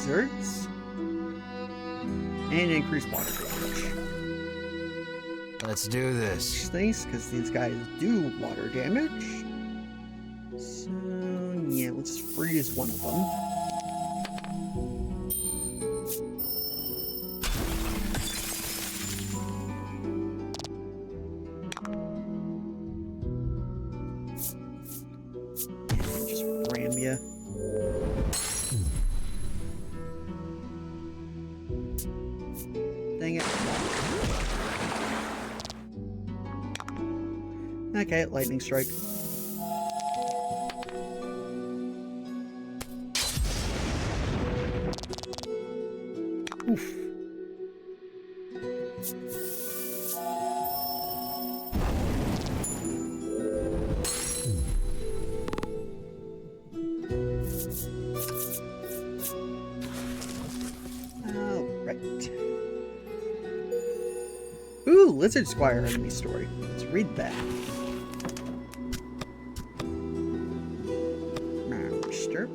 lizards, and increased water damage. Let's do this. Which is nice because these guys do water damage. So yeah, let's freeze one of them. And just ram ya. Dang it. Okay, lightning strike. Oof. All right. Ooh, Lizard Squire enemy story. Let's read that. Master.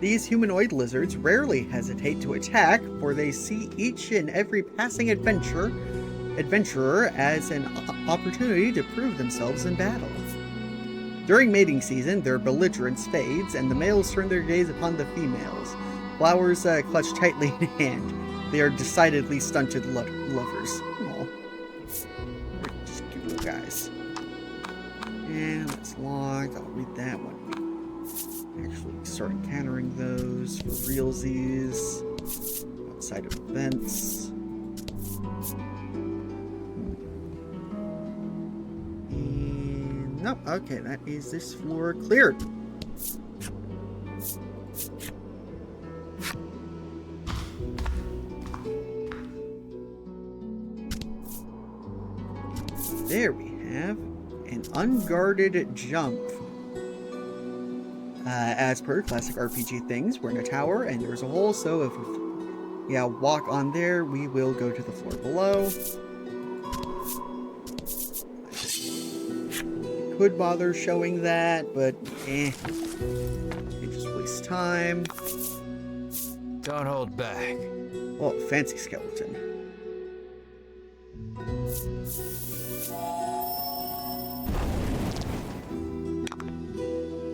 These humanoid lizards rarely hesitate to attack, for they see each and every passing adventurer as an opportunity to prove themselves in battle. During mating season, their belligerence fades, and the males turn their gaze upon the females. Flowers clutched tightly in hand. They are decidedly stunted lovers. Aw. They're just cute little guys. And that's locked. I'll read that one. Actually start encountering those for realsies outside of events. And nope, okay, that is this floor cleared. There we have an unguarded jump. As per classic RPG things, we're in a tower and there's a hole, so if we walk on there, we will go to the floor below. Could bother showing that, but it just wastes time. Don't hold back. Oh, fancy skeleton.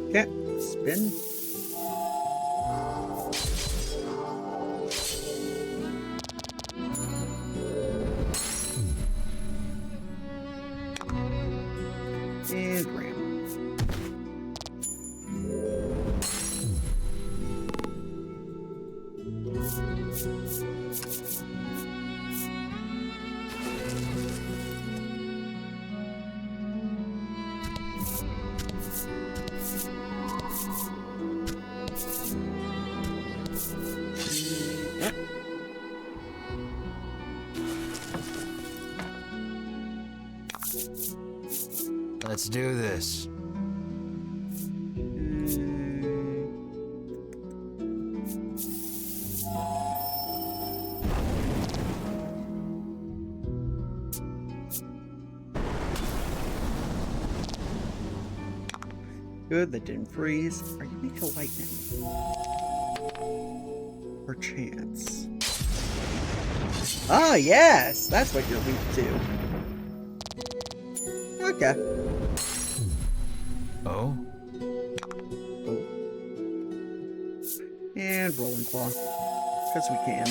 Okay, spin. And ram. Let's do this. Good, that didn't freeze. Are you weak to lightning? Or chance? Ah, yes! That's what you're weak to. Okay. Oh? Oh. And rolling claw. Because we can.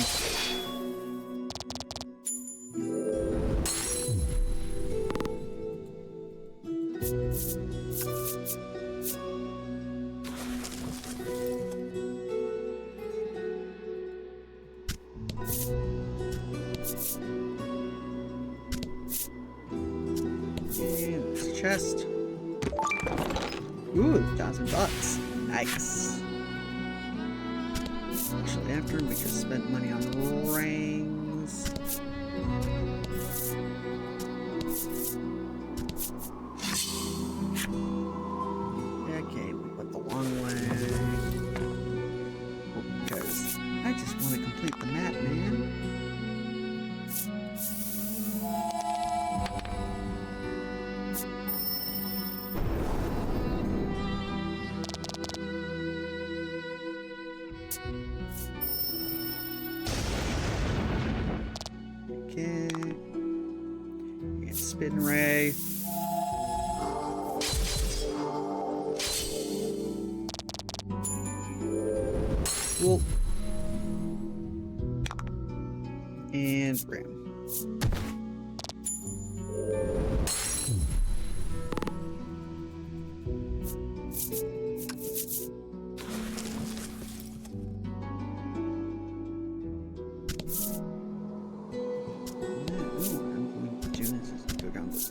And there's a chest. Ooh, $1,000. Nice. Actually, after we just spent money on rings. Okay, we put the long way. Because I just want to complete the map, man. Okay. And spin ray. Cool. And ram.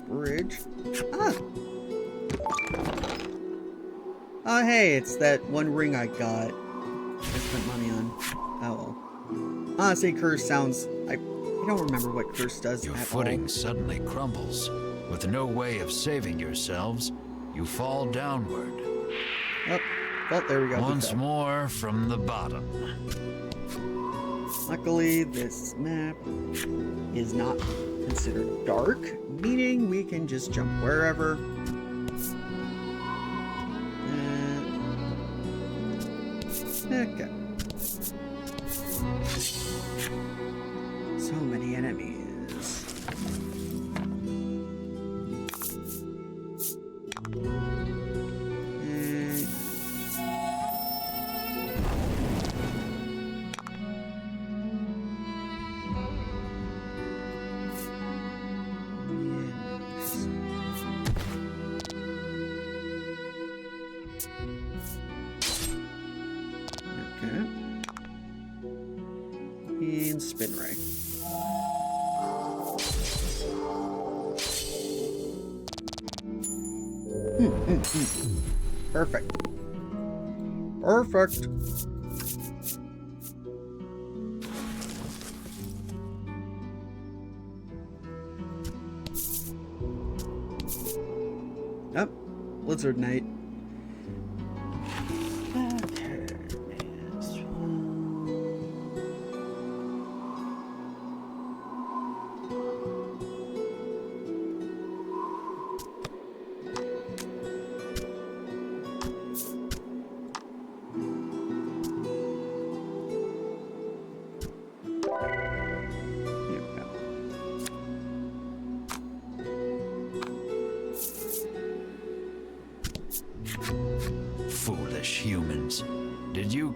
Bridge. Ah! Oh, hey, it's that one ring I got. I spent money on. Oh, well. Honestly, curse sounds... I don't remember what curse does Your at footing all. suddenly crumbles. With no way of saving yourselves, you fall downward. Oh, well, there we go. Once more from the bottom. Luckily, this map is not considered dark, meaning we can just jump wherever. Okay. So many enemies. Okay. And spin ray. Perfect. Perfect. Oh, Blizzard Knight.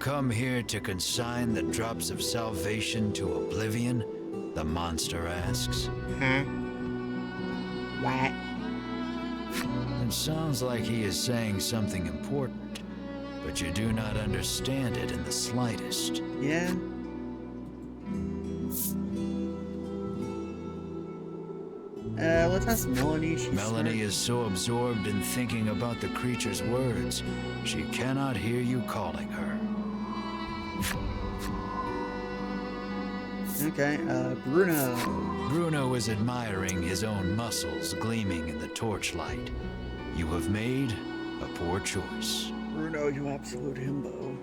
come here to consign the drops of salvation to oblivion? The monster asks. Huh? What? It sounds like he is saying something important, but you do not understand it in the slightest. Yeah. Let's ask Melanie. She's Melanie smart. is so absorbed in thinking about the creature's words, she cannot hear you calling her. Okay, Bruno. Bruno is admiring his own muscles gleaming in the torchlight. You have made a poor choice. Bruno, you absolute himbo.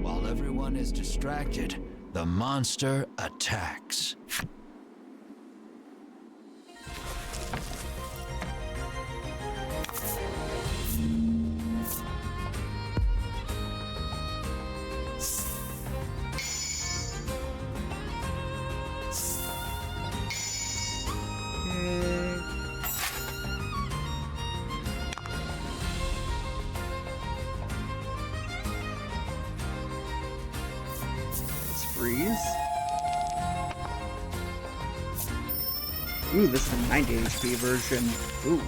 While everyone is distracted, the monster attacks. Let's freeze. Ooh, this is the 90 HP version. Ooh.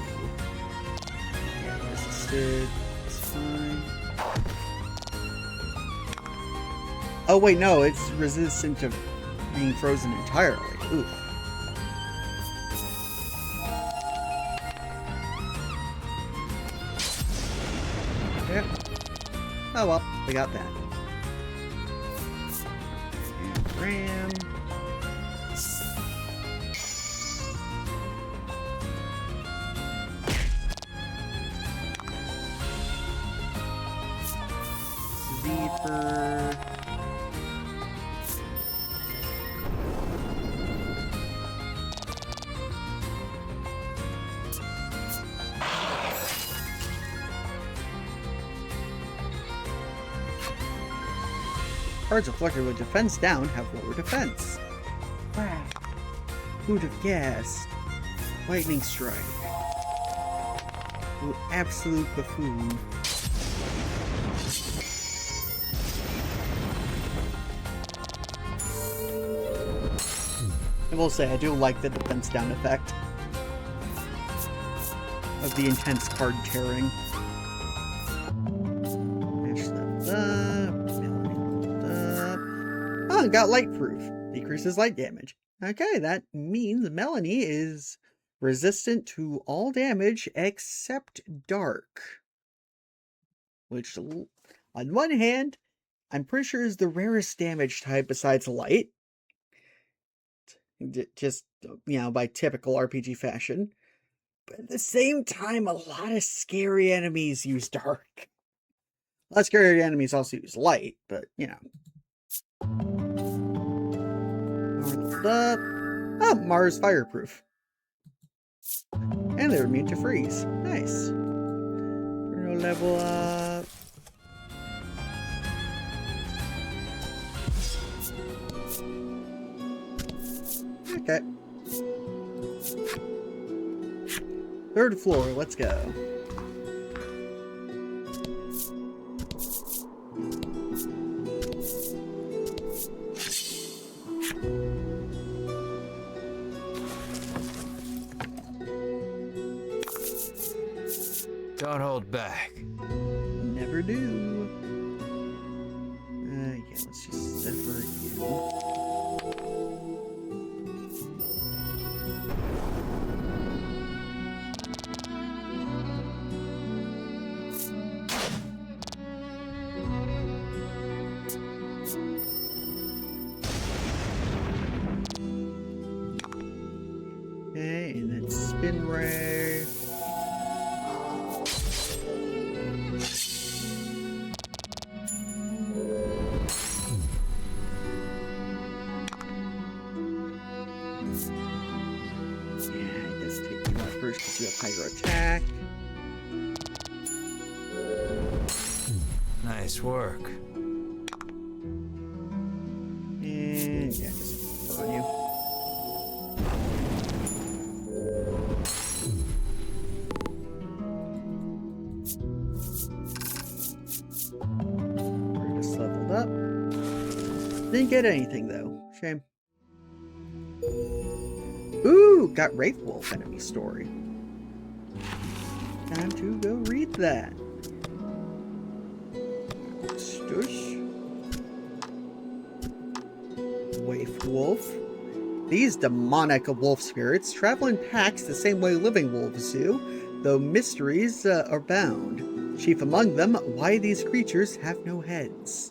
Yeah, resisted. It's fine. Oh, wait, no, it's resistant to being frozen entirely. Ooh. Yep. Oh well, we got that. And ram. Sleeper. Cards reflected with defense down have lower defense. Wow. Who'd have guessed? Lightning strike. You absolute buffoon. I will say, I do like the defense down effect of the intense card tearing. Dash leveled up. Melanie leveled up. Oh, and got light proof. Decreases light damage. Okay, that means Melanie is resistant to all damage except dark. Which, on one hand, I'm pretty sure is the rarest damage type besides light. Just, you know, by typical RPG fashion. But at the same time, a lot of scary enemies use dark. A lot of scary enemies also use light, but, you know. Oh, Mars fireproof. And they're immune to freeze. Nice. Bruno level up. Okay. Third floor, let's go. Don't hold back. Never do. Yeah, let's just separate you. Okay, and then spin ray. First, because you have higher attack. Nice work. And yeah, just burn you. Didn't get anything though. Shame. Ooh, got Wraith Wolf enemy story. Time to go read that. Stush. Wraith Wolf. These demonic wolf spirits travel in packs the same way living wolves do, though mysteries abound. Chief among them, why these creatures have no heads.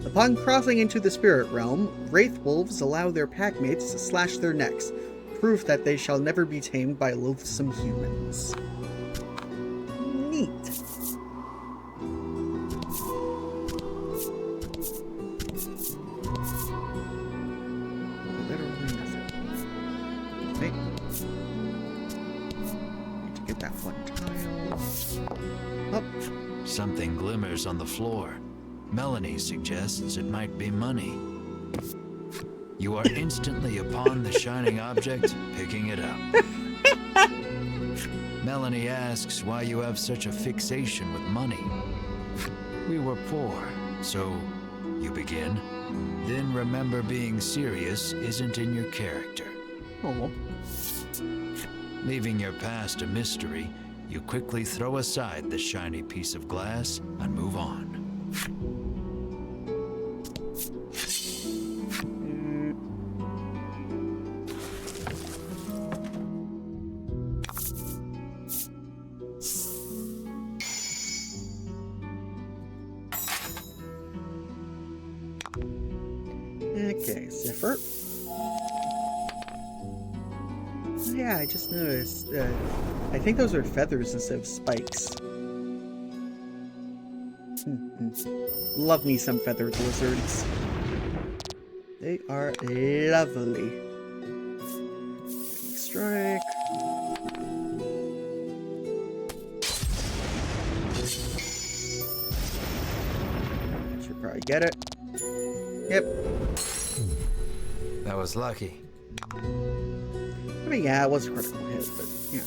Upon crossing into the spirit realm, wraith wolves allow their packmates to slash their necks, proof that they shall never be tamed by loathsome humans. Neat. Literally nothing. Okay. Need to get that one tile. Up. Something glimmers on the floor. Melanie suggests it might be money. You are instantly upon the shining object, picking it up. Melanie asks why you have such a fixation with money. We were poor, so you begin. Then remember being serious isn't in your character. Oh. Leaving your past a mystery, you quickly throw aside the shiny piece of glass and move on. Okay, Zephyr. Yeah, I just noticed. I think those are feathers instead of spikes. Love me some feathered lizards. They are lovely. Strike. Should probably get it. Yep. That was lucky. I mean, yeah, it was a critical hit, but, you know.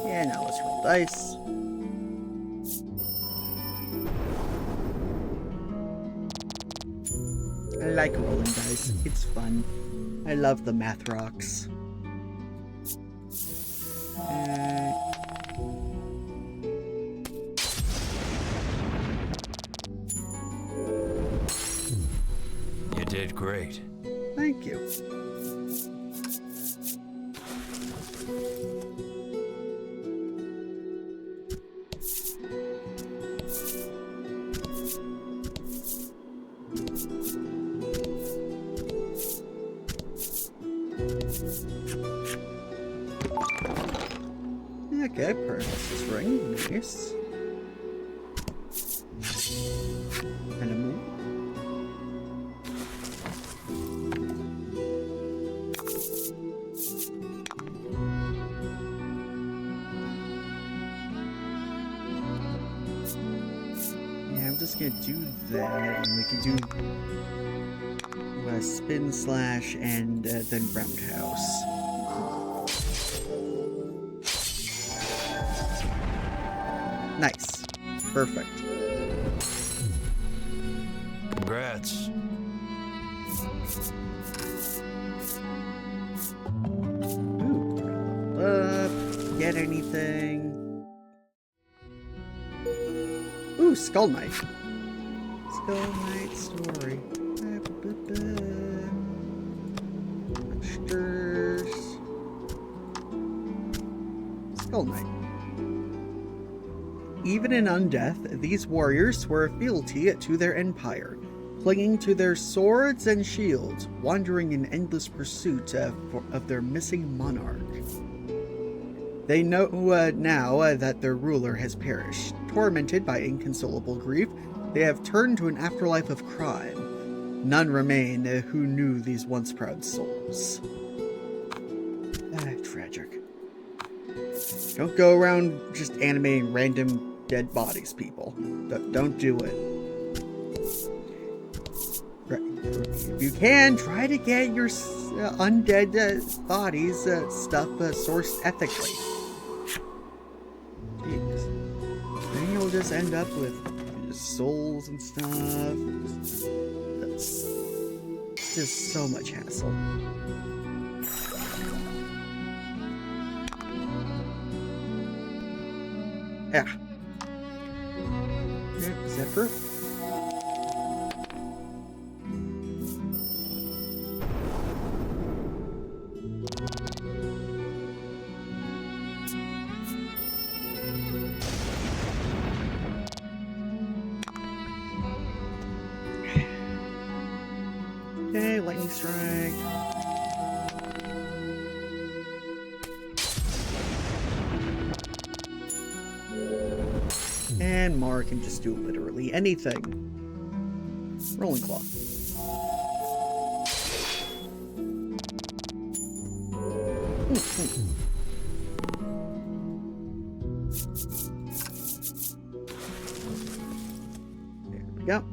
Yeah, now let's roll dice. I like rolling dice. It's fun. I love the math rocks. You did great. Thank you. Okay, Pearl's ring. Nice. And a move. Yeah, I'm just gonna do that, and we can do spin slash and then roundhouse. Nice. Perfect. Congrats. Ooh, get anything? Ooh, Skull Knight. Skull Knight story. Extras. Skull Knight. even in undeath, these warriors swear fealty to their empire, clinging to their swords and shields, wandering in endless pursuit of their missing monarch. They know now that their ruler has perished. Tormented by inconsolable grief, they have turned to an afterlife of crime. None remain who knew these once proud souls. Tragic. Don't go around just animating random dead bodies, people. Don't do it. If you can, try to get your undead bodies stuff sourced ethically. Jeez. Then you'll just end up with souls and stuff. That's just so much hassle. Yeah. Zephyr? Okay, lightning strike. And Mara can just do literally anything. Rolling Claw. There we go.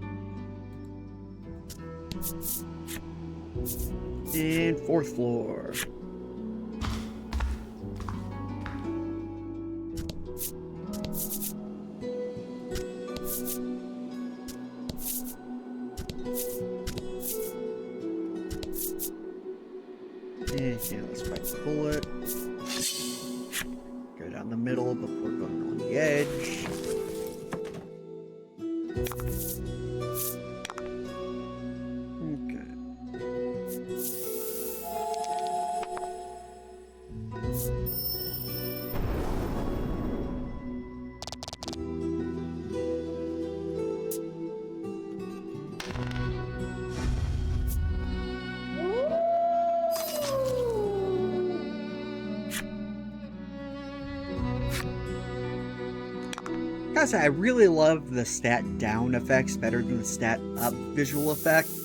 And fourth floor. Yeah, let's bite the bullet. Go down the middle before going on the edge. Gotta say, I really love the stat down effects better than the stat up visual effects.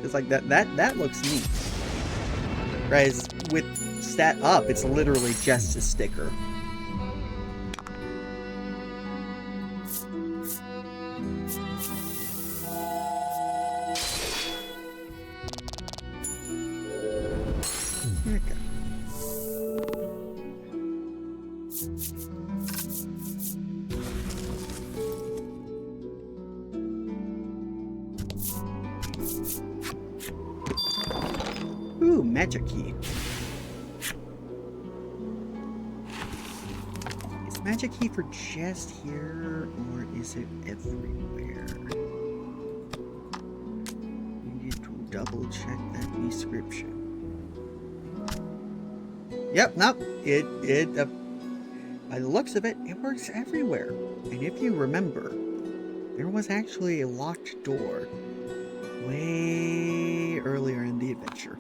It's like that looks neat. Whereas with stat up, it's literally just a sticker. Okay. Ooh, magic key. Is magic key for just here, or is it everywhere? We need to double check that description. Yep, nope. It by the looks of it, it works everywhere. And if you remember, there was actually a locked door way earlier in the adventure.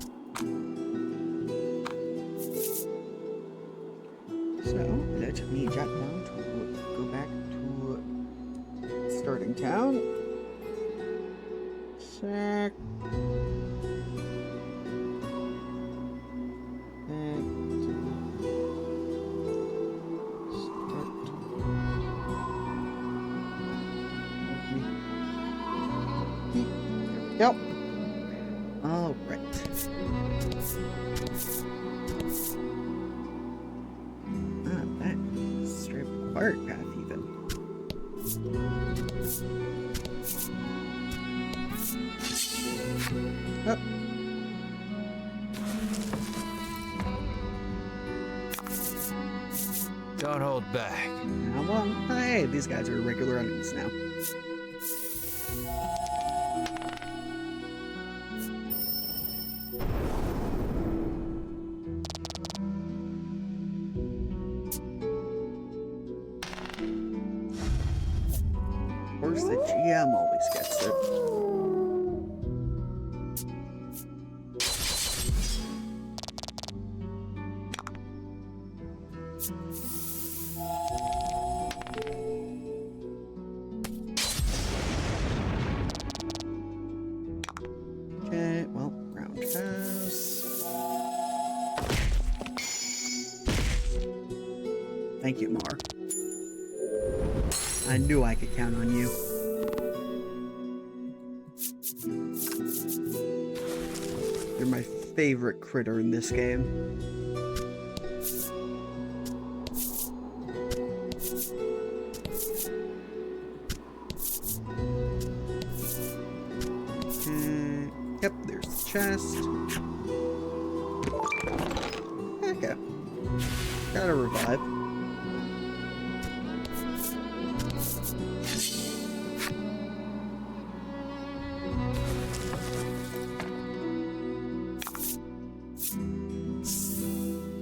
So, let me jot down to go back to starting town. Sec. Yep. All right. That straight quiet path even. Oh. Don't hold back. Well, hey, these guys are regular enemies now. Of course, the GM always gets it. Okay, well, roundhouse. Thank you, Mar. I knew I could count on you. You're my favorite critter in this game. Okay. Yep, there's the chest. Okay. Gotta revive.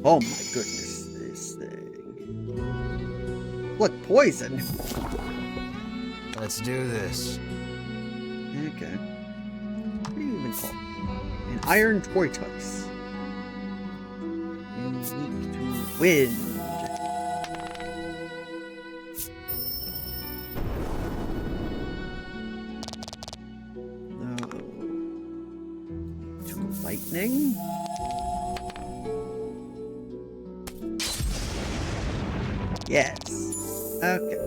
Oh my goodness, this thing. Look, poison. Let's do this. Okay. What do you even call it? An iron tortoise. Unique to wind. No. To lightning. Yes. Okay.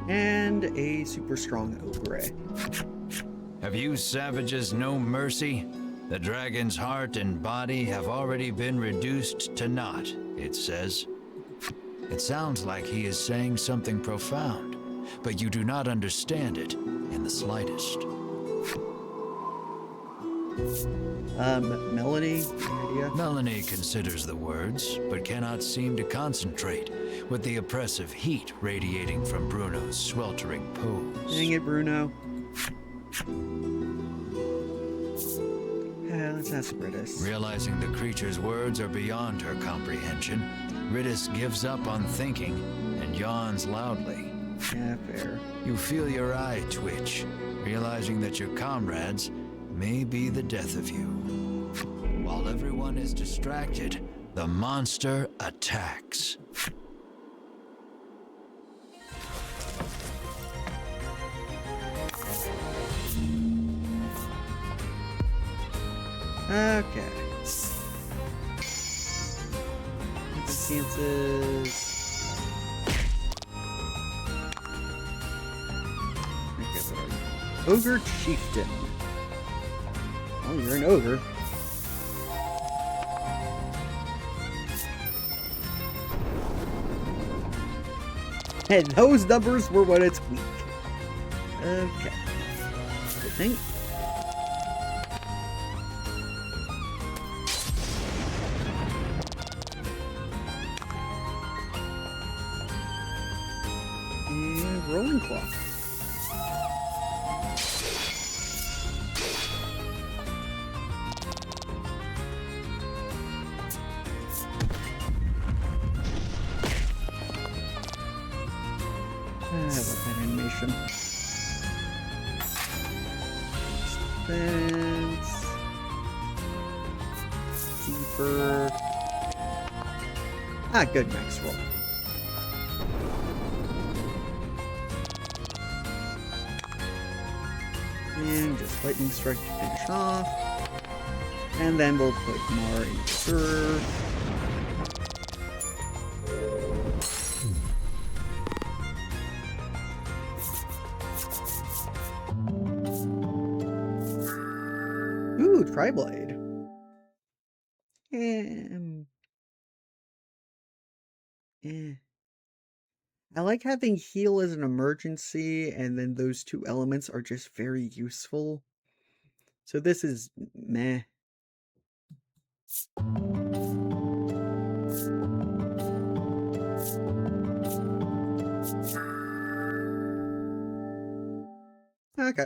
And a super strong ogre. Have you savages no mercy? The dragon's heart and body have already been reduced to naught, it says. It sounds like he is saying something profound, but you do not understand it in the slightest. Melanie, any idea? Melanie considers the words, but cannot seem to concentrate, with the oppressive heat radiating from Bruno's sweltering pose. Dang it, Bruno. Let's ask Ritis. Realizing the creature's words are beyond her comprehension, Ritis gives up on thinking and yawns loudly. Yeah, fair. You feel your eye twitch, realizing that your comrades may be the death of you. While everyone is distracted, the monster attacks. Okay. What's the chances? Okay, what are you? Ogre Chieftain. Oh, you're an ogre. And those numbers were when it's weak. Okay. Good thing. And rolling cloth. I love that animation. Defense. Deeper. Ah, good max roll. And just lightning strike to finish off. And then we'll put Mar in reserve. Ooh, Tri-Blade. Eh. I like having heal as an emergency, and then those two elements are just very useful. So this is meh. Okay.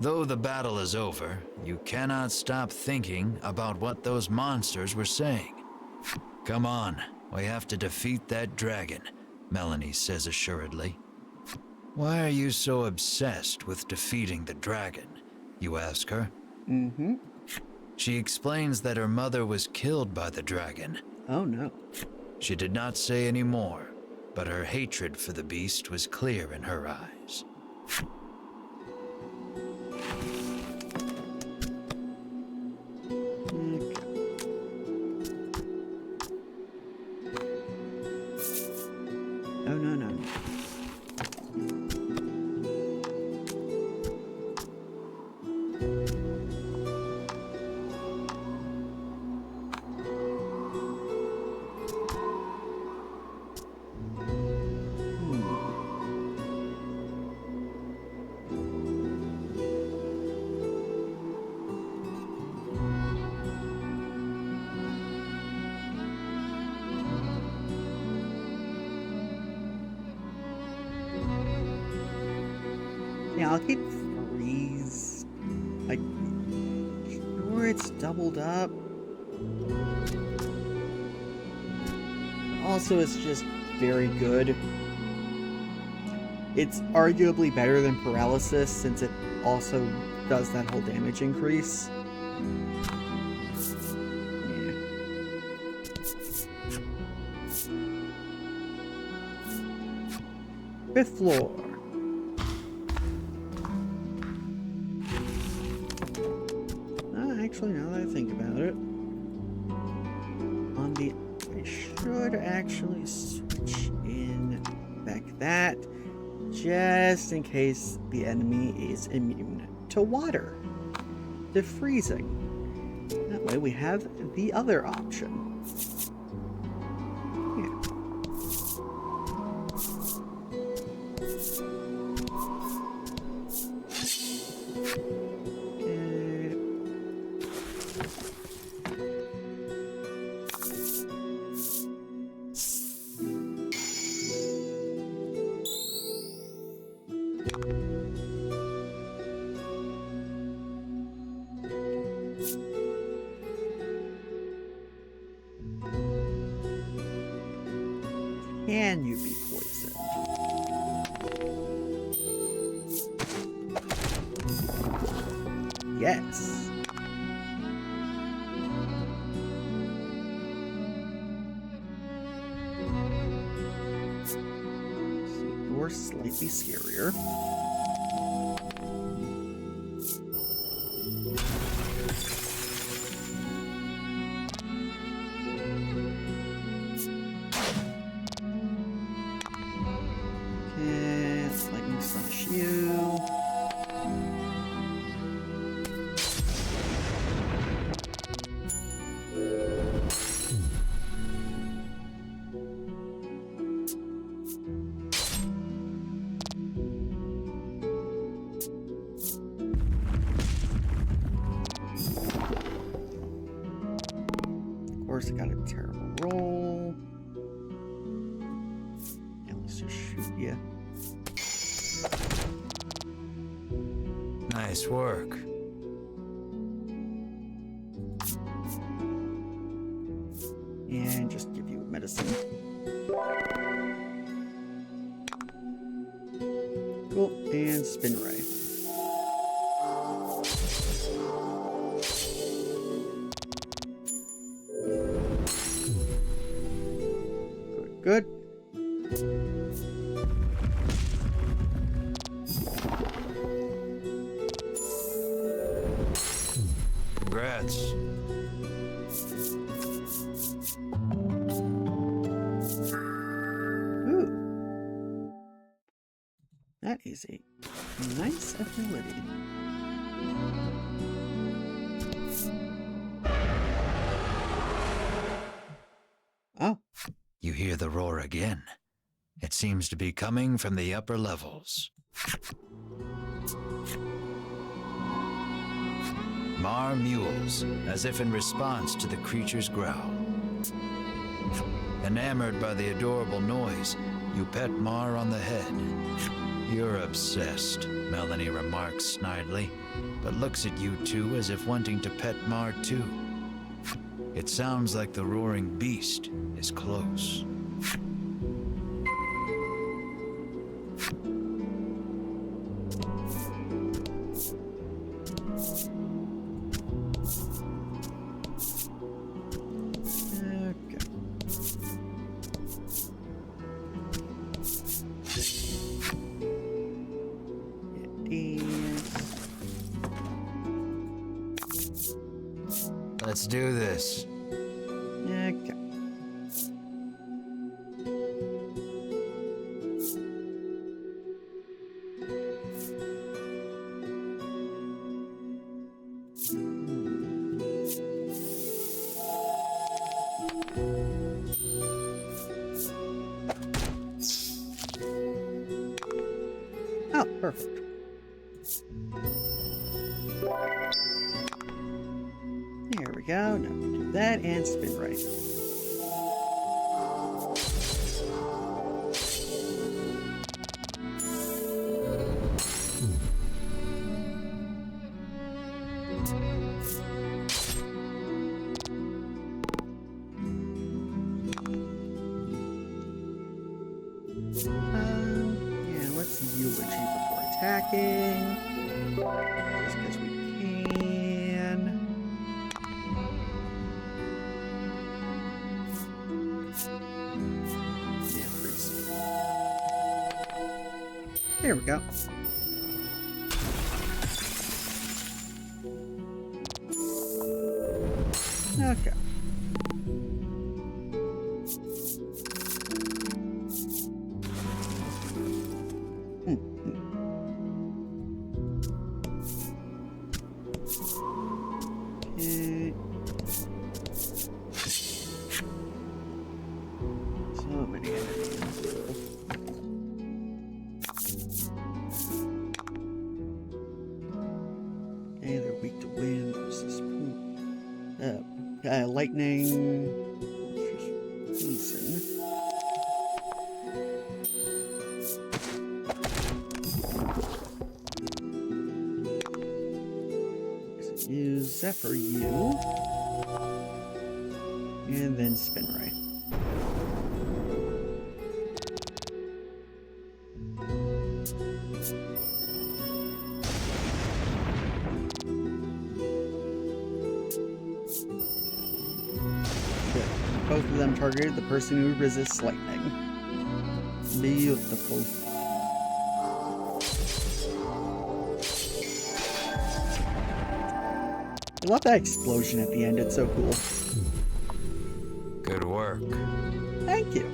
Though the battle is over, you cannot stop thinking about what those monsters were saying. Come on, we have to defeat that dragon, Melanie says assuredly. Why are you so obsessed with defeating the dragon? You ask her. Mm-hmm. She explains that her mother was killed by the dragon. Oh, no. She did not say any more, but her hatred for the beast was clear in her eyes. Oh, no, no. Yeah, I'll keep freeze. Like, sure it's doubled up. Also, it's just very good. It's arguably better than paralysis since it also does that whole damage increase. Yeah. Fifth floor. Actually, now that I think about it, I should actually switch in back that, just in case the enemy is immune to water, to freezing. That way we have the other option. Yeah. Can you be poisoned? Yes. So you're slightly scarier. Lightning slash you. Of course, I got a terrible roll. Yeah, let's just shoot you. Nice work. And just give you medicine. Cool. And spin ray. Good. Congrats. Ooh. That is a nice ability. Oh. You hear the roar again. It seems to be coming from the upper levels. Mar mules, as if in response to the creature's growl. Enamored by the adorable noise, you pet Mar on the head. You're obsessed, Melanie remarks snidely, but looks at you two as if wanting to pet Mar too. It sounds like the roaring beast is close. Let's do this. Okay. Oh, perfect. There we go. Now we do that and spin right. Yeah, let's eulogy before attacking. Just because we can. Yeah, freeze. There we go. Okay. Okay. So many enemies. Okay, they're weak to wind versus lightning. Poison. Use Zephyr U. And then spin right. Good. Both of them targeted the person who resists lightning. Beautiful. I love that explosion at the end, it's so cool. Good work. Thank you.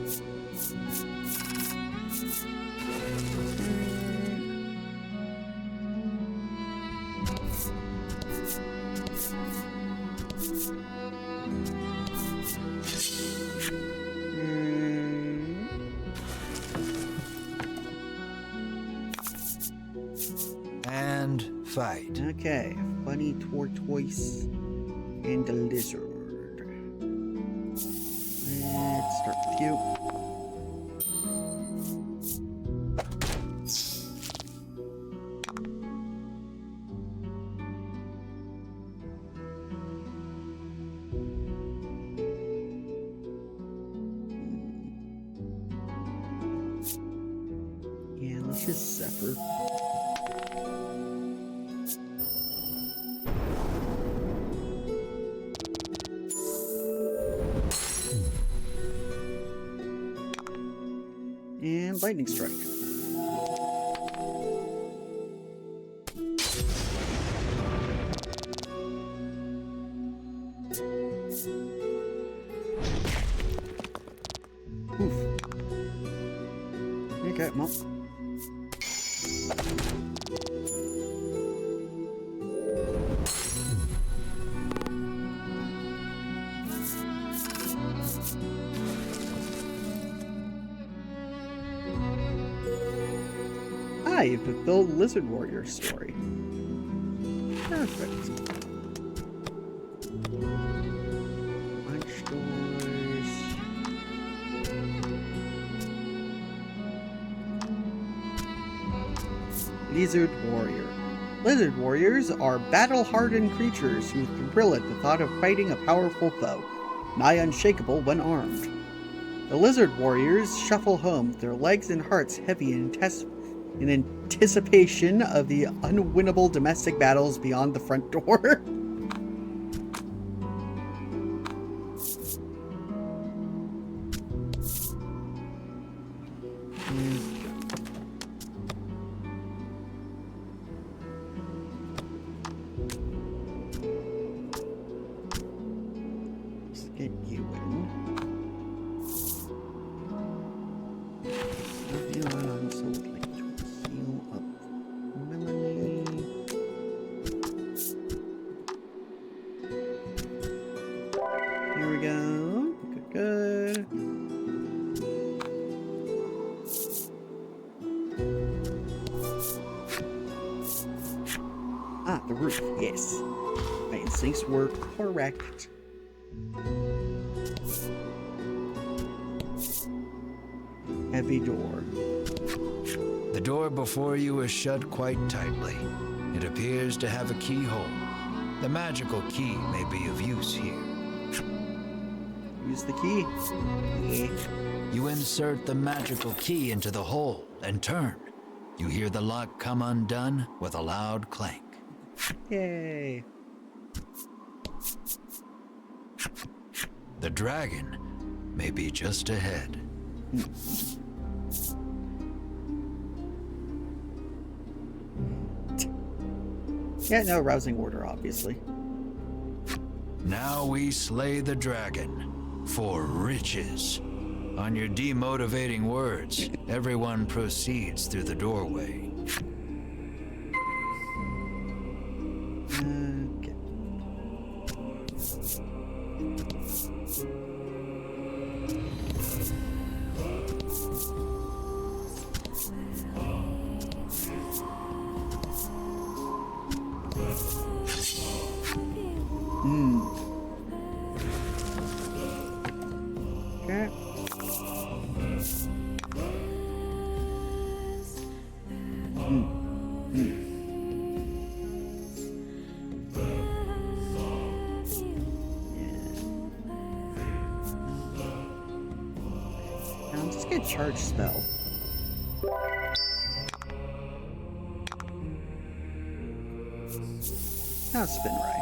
And fight. Okay, funny tortoise and a lizard. Let's start with you. Yeah, let's just Zephyr. And lightning strike. Oof. Okay, well. You fulfilled Lizard Warrior story. Perfect. Lunch doors. Lizard Warrior. Lizard Warriors are battle-hardened creatures who thrill at the thought of fighting a powerful foe, nigh unshakable when armed. The Lizard Warriors shuffle home, their legs and hearts heavy in anticipation of the unwinnable domestic battles beyond the front door. Let's get you in. I also would like to seal up Melanie. Here we go. Good. Ah, the roof. Yes. My instincts were correct. Heavy door. The door before you is shut quite tightly. It appears to have a keyhole. The magical key may be of use here. Use the key. Yeah. You insert the magical key into the hole and turn. You hear the lock come undone with a loud clank. Yay. The dragon may be just ahead. Yeah, no rousing order, obviously. Now we slay the dragon for riches. On your demotivating words, everyone proceeds through the doorway. Okay. Okay. Now just get charge spell. Now spin ray.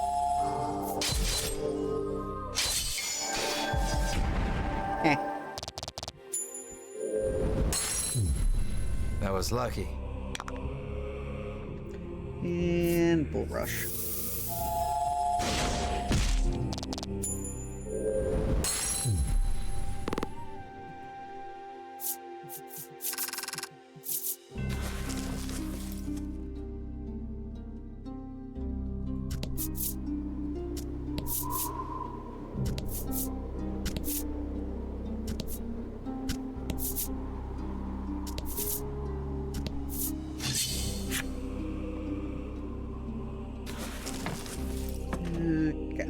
Eh. That was lucky. And bull rush. Okay.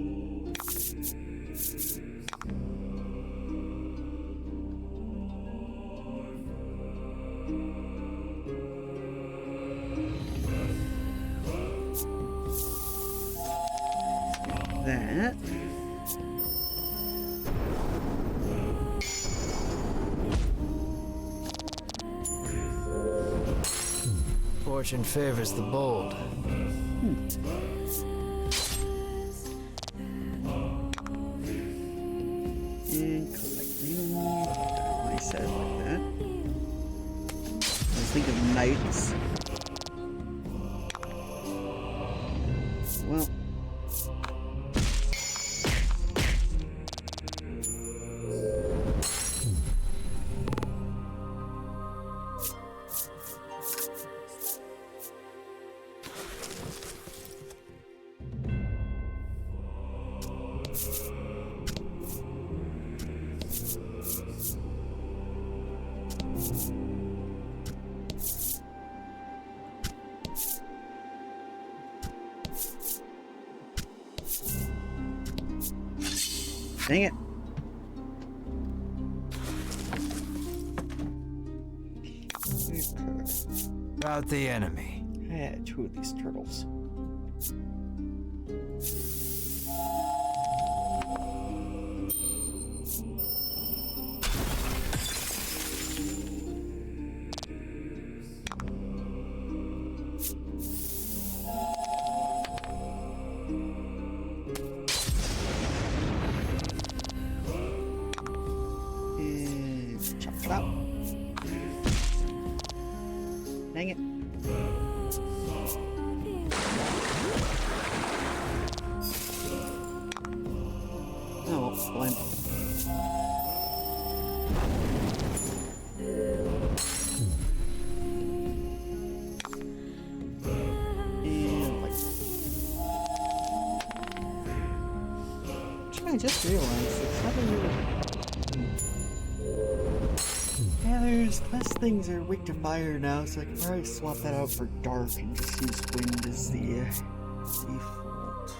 That. Fortune favors the bold. And collecting. I said like that. I was thinking knights. Well. Dang it. Rout the enemy. 2 of these turtles. Chop it out. Dang it. Oh, blind. And like, I just realized it's not really. Yeah, there's less things are weak to fire now, so I could probably swap that out for dark and just use wind as the default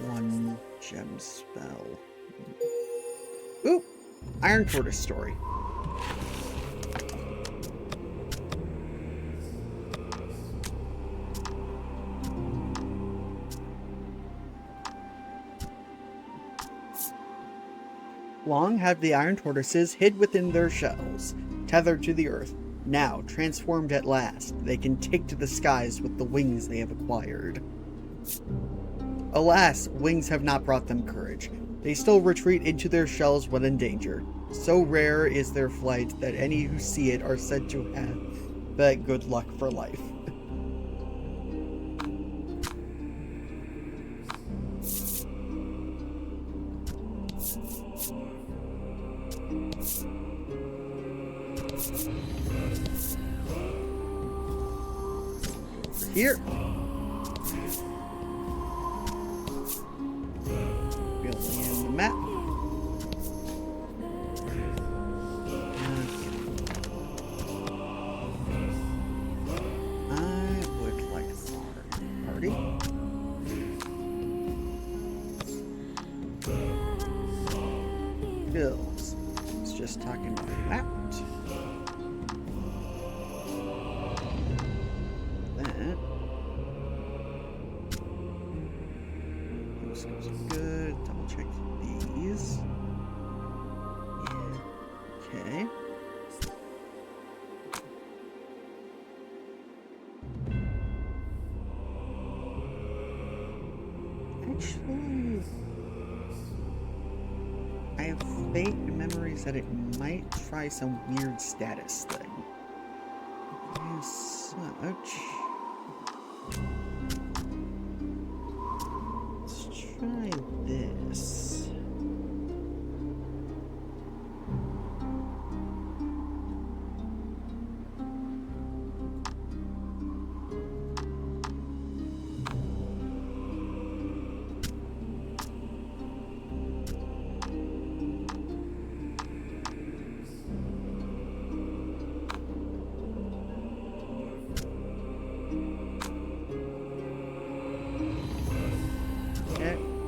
1 gem spell. Ooh! Iron Tortoise story. Long have the iron tortoises hid within their shells, tethered to the earth. Now, transformed at last, they can take to the skies with the wings they have acquired. Alas, wings have not brought them courage. They still retreat into their shells when in danger. So rare is their flight that any who see it are said to have but good luck for life. Here. Building in the map. I would like a party. Bills. It's just talking about that. Those are good. Double check these. Okay. Actually, I have faint memories that it might try some weird status thing. As such, let's try this.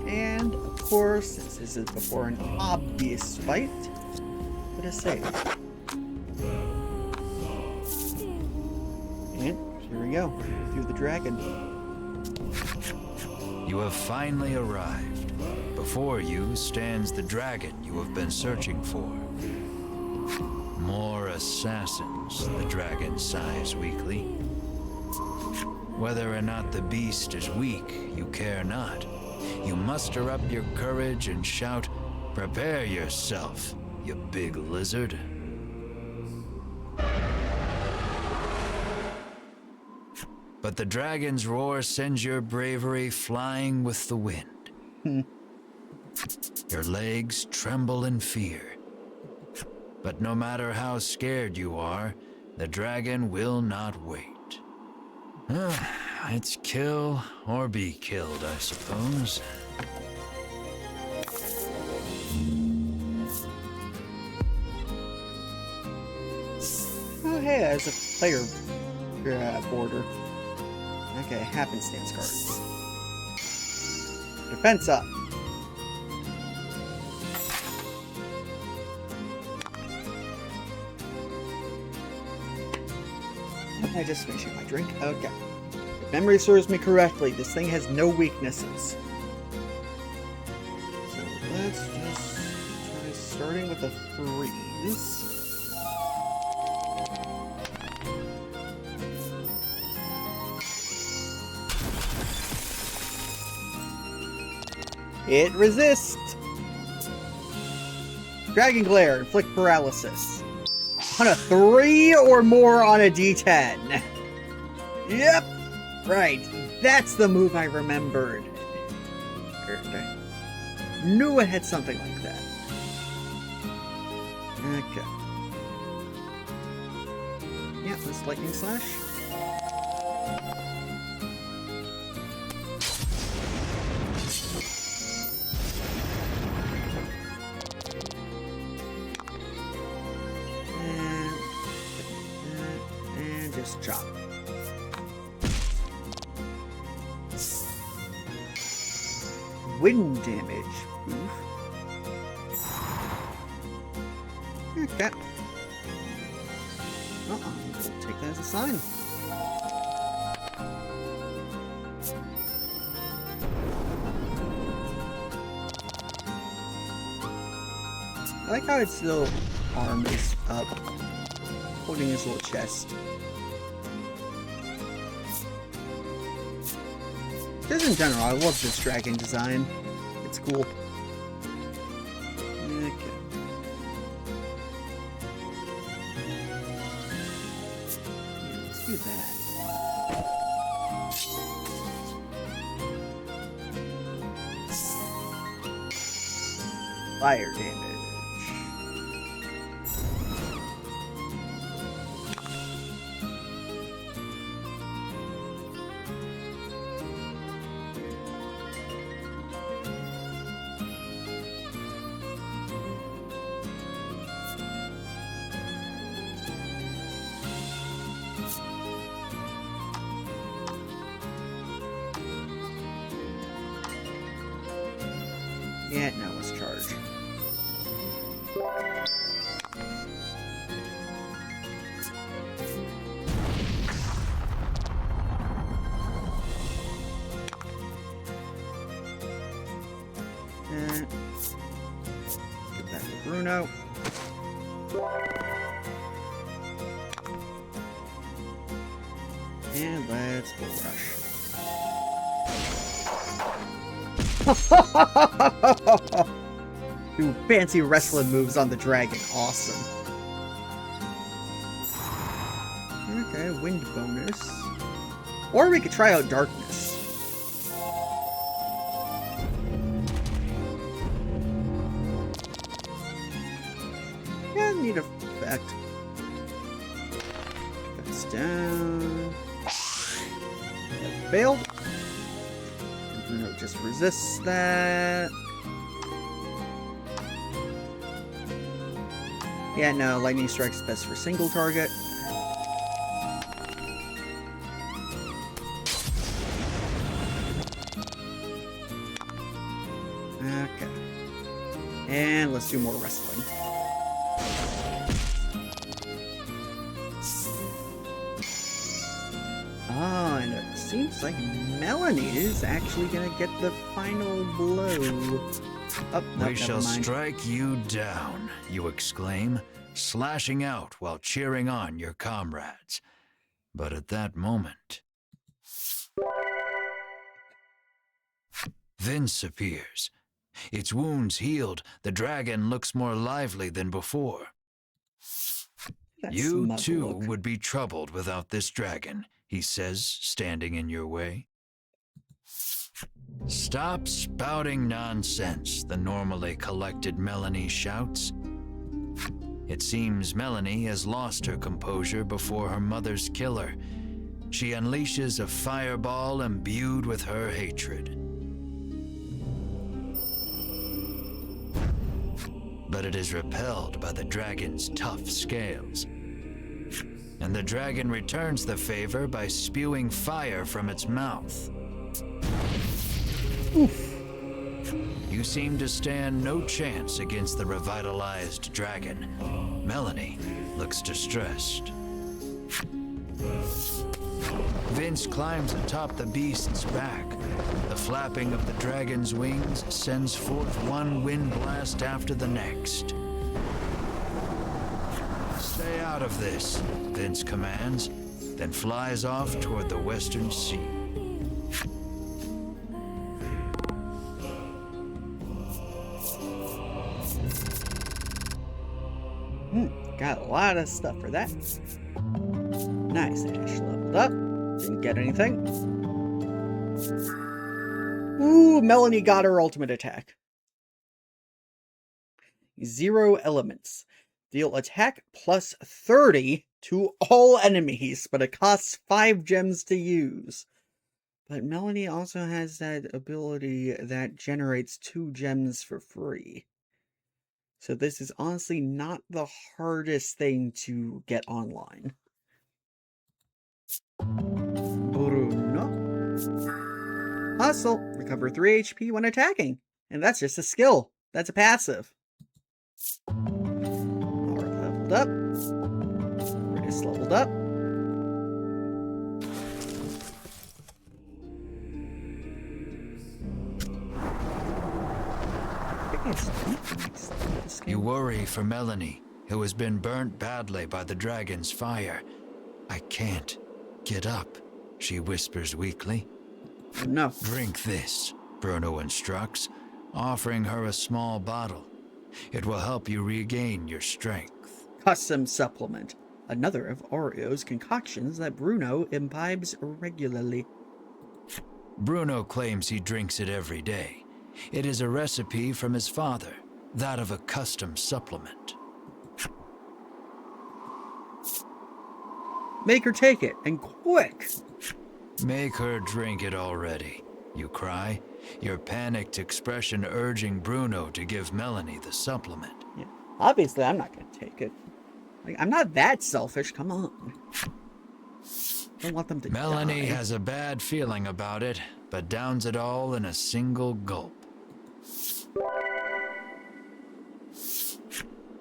And of course, since this is before an obvious fight, let us save. And here we go, through the dragon. You have finally arrived. Before you stands the dragon you have been searching for. More assassins, the dragon sighs weakly. Whether or not the beast is weak, you care not. You muster up your courage and shout, "Prepare yourself, you big lizard." But the dragon's roar sends your bravery flying with the wind. Your legs tremble in fear. But no matter how scared you are, the dragon will not wait. It's kill or be killed, I suppose. Oh hey, there's a player border. Okay, happenstance cards. Defense up. I just finishing my drink. Okay. If memory serves me correctly, this thing has no weaknesses. So let's just try starting with a freeze. It resists! Dragon Glare, inflict paralysis. On a 3 or more on a D10. Yep! Right, that's the move I remembered. Knew it had something like that. Okay. Yeah, this Lightning Slash. And just chop. Wind damage. Oof. Okay. Well, I'll take that as a sign. I like how its little arm is up, holding his little chest. Just in general, I love this dragon design. It's cool. Okay. Yeah, let's do that. Fire damage. Yeah, now let's charge. And get back to Bruno. And let's bull rush. Do fancy wrestling moves on the dragon. Awesome. Okay, wind bonus. Or we could try out darkness. Yeah, neat effect. That's down. That failed. Bruno just resists that. Yeah, no, lightning strike's best for single target. Okay. And let's do more wrestling. Oh, and it seems like Melanie is actually gonna get the final blow. Oh, no, We shall strike you down, you exclaim, slashing out while cheering on your comrades. But at that moment, Vince appears. Its wounds healed, the dragon looks more lively than before. You too would be troubled without this dragon, he says, standing in your way. Stop spouting nonsense, the normally collected Melanie shouts. It seems Melanie has lost her composure before her mother's killer. She unleashes a fireball imbued with her hatred. But it is repelled by the dragon's tough scales. And the dragon returns the favor by spewing fire from its mouth. Oof. You seem to stand no chance against the revitalized dragon. Melanie looks distressed. Vince climbs atop the beast's back. The flapping of the dragon's wings sends forth one wind blast after the next. Stay out of this, Vince commands, then flies off toward the western sea. Got a lot of stuff for that. Nice, Ash leveled up. Didn't get anything. Ooh, Melanie got her ultimate attack. 0 elements. Deal attack plus 30 to all enemies, but it costs 5 gems to use. But Melanie also has that ability that generates 2 gems for free. So this is honestly not the hardest thing to get online. Bruno. Hustle. Recover 3 HP when attacking. And that's just a skill. That's a passive. Alright, leveled up. Ritis leveled up. You worry for Melanie, who has been burnt badly by the dragon's fire. I can't get up, she whispers weakly. No. Drink this, Bruno instructs, offering her a small bottle. It will help you regain your strength. Custom supplement. Another of Oreo's concoctions that Bruno imbibes regularly. Bruno claims he drinks it every day. It is a recipe from his father, that of a custom supplement. Make her take it, and quick! Make her drink it already, you cry, your panicked expression urging Bruno to give Melanie the supplement. Yeah. Obviously, I'm not going to take it. Like, I'm not that selfish, come on. Don't want them to Melanie die. has a bad feeling about it, but downs it all in a single gulp.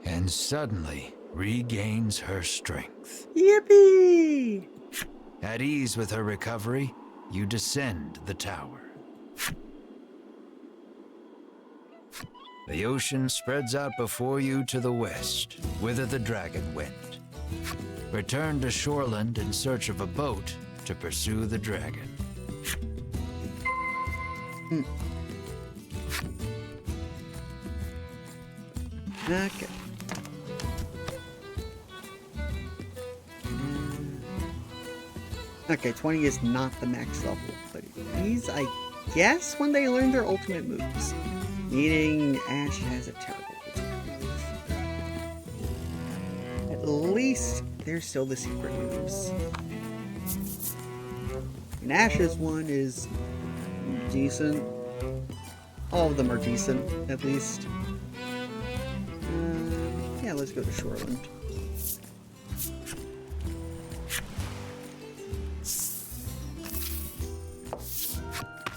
And suddenly regains her strength. Yippee! At ease with her recovery, you descend the tower. The ocean spreads out before you to the west, whither the dragon went. Return to shoreland in search of a boat to pursue the dragon. Okay. Okay, 20 is not the max level, but these, I guess, when they learn their ultimate moves. Meaning Ash has a terrible ultimate move. At least they're still the secret moves. And Ash's one is decent. All of them are decent, at least. Yeah, let's go to Shoreland.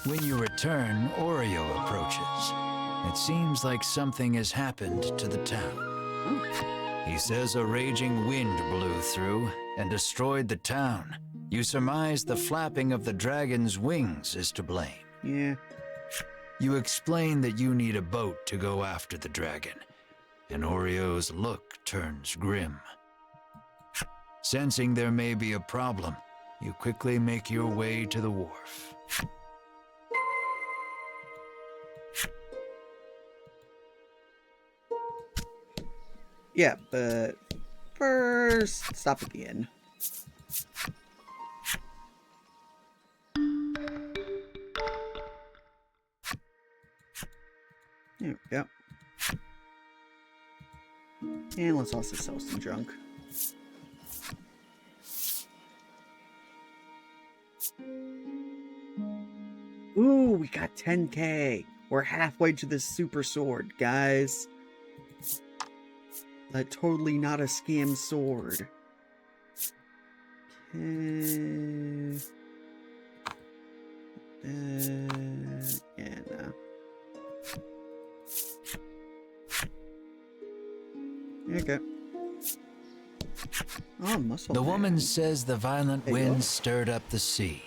When you return, Oreo approaches. It seems like something has happened to the town. He says a raging wind blew through and destroyed the town. You surmise the flapping of the dragon's wings is to blame. Yeah. You explain that you need a boat to go after the dragon, and Oreo's look turns grim. Sensing there may be a problem, you quickly make your way to the wharf. Yeah, but first, stop at the inn. There we go. And let's also sell some junk. Ooh, we got 10k. We're halfway to the super sword, guys. That totally not a scam sword. Yeah, no. Okay. Oh, muscle The woman man. says the violent There you go. winds stirred up the sea,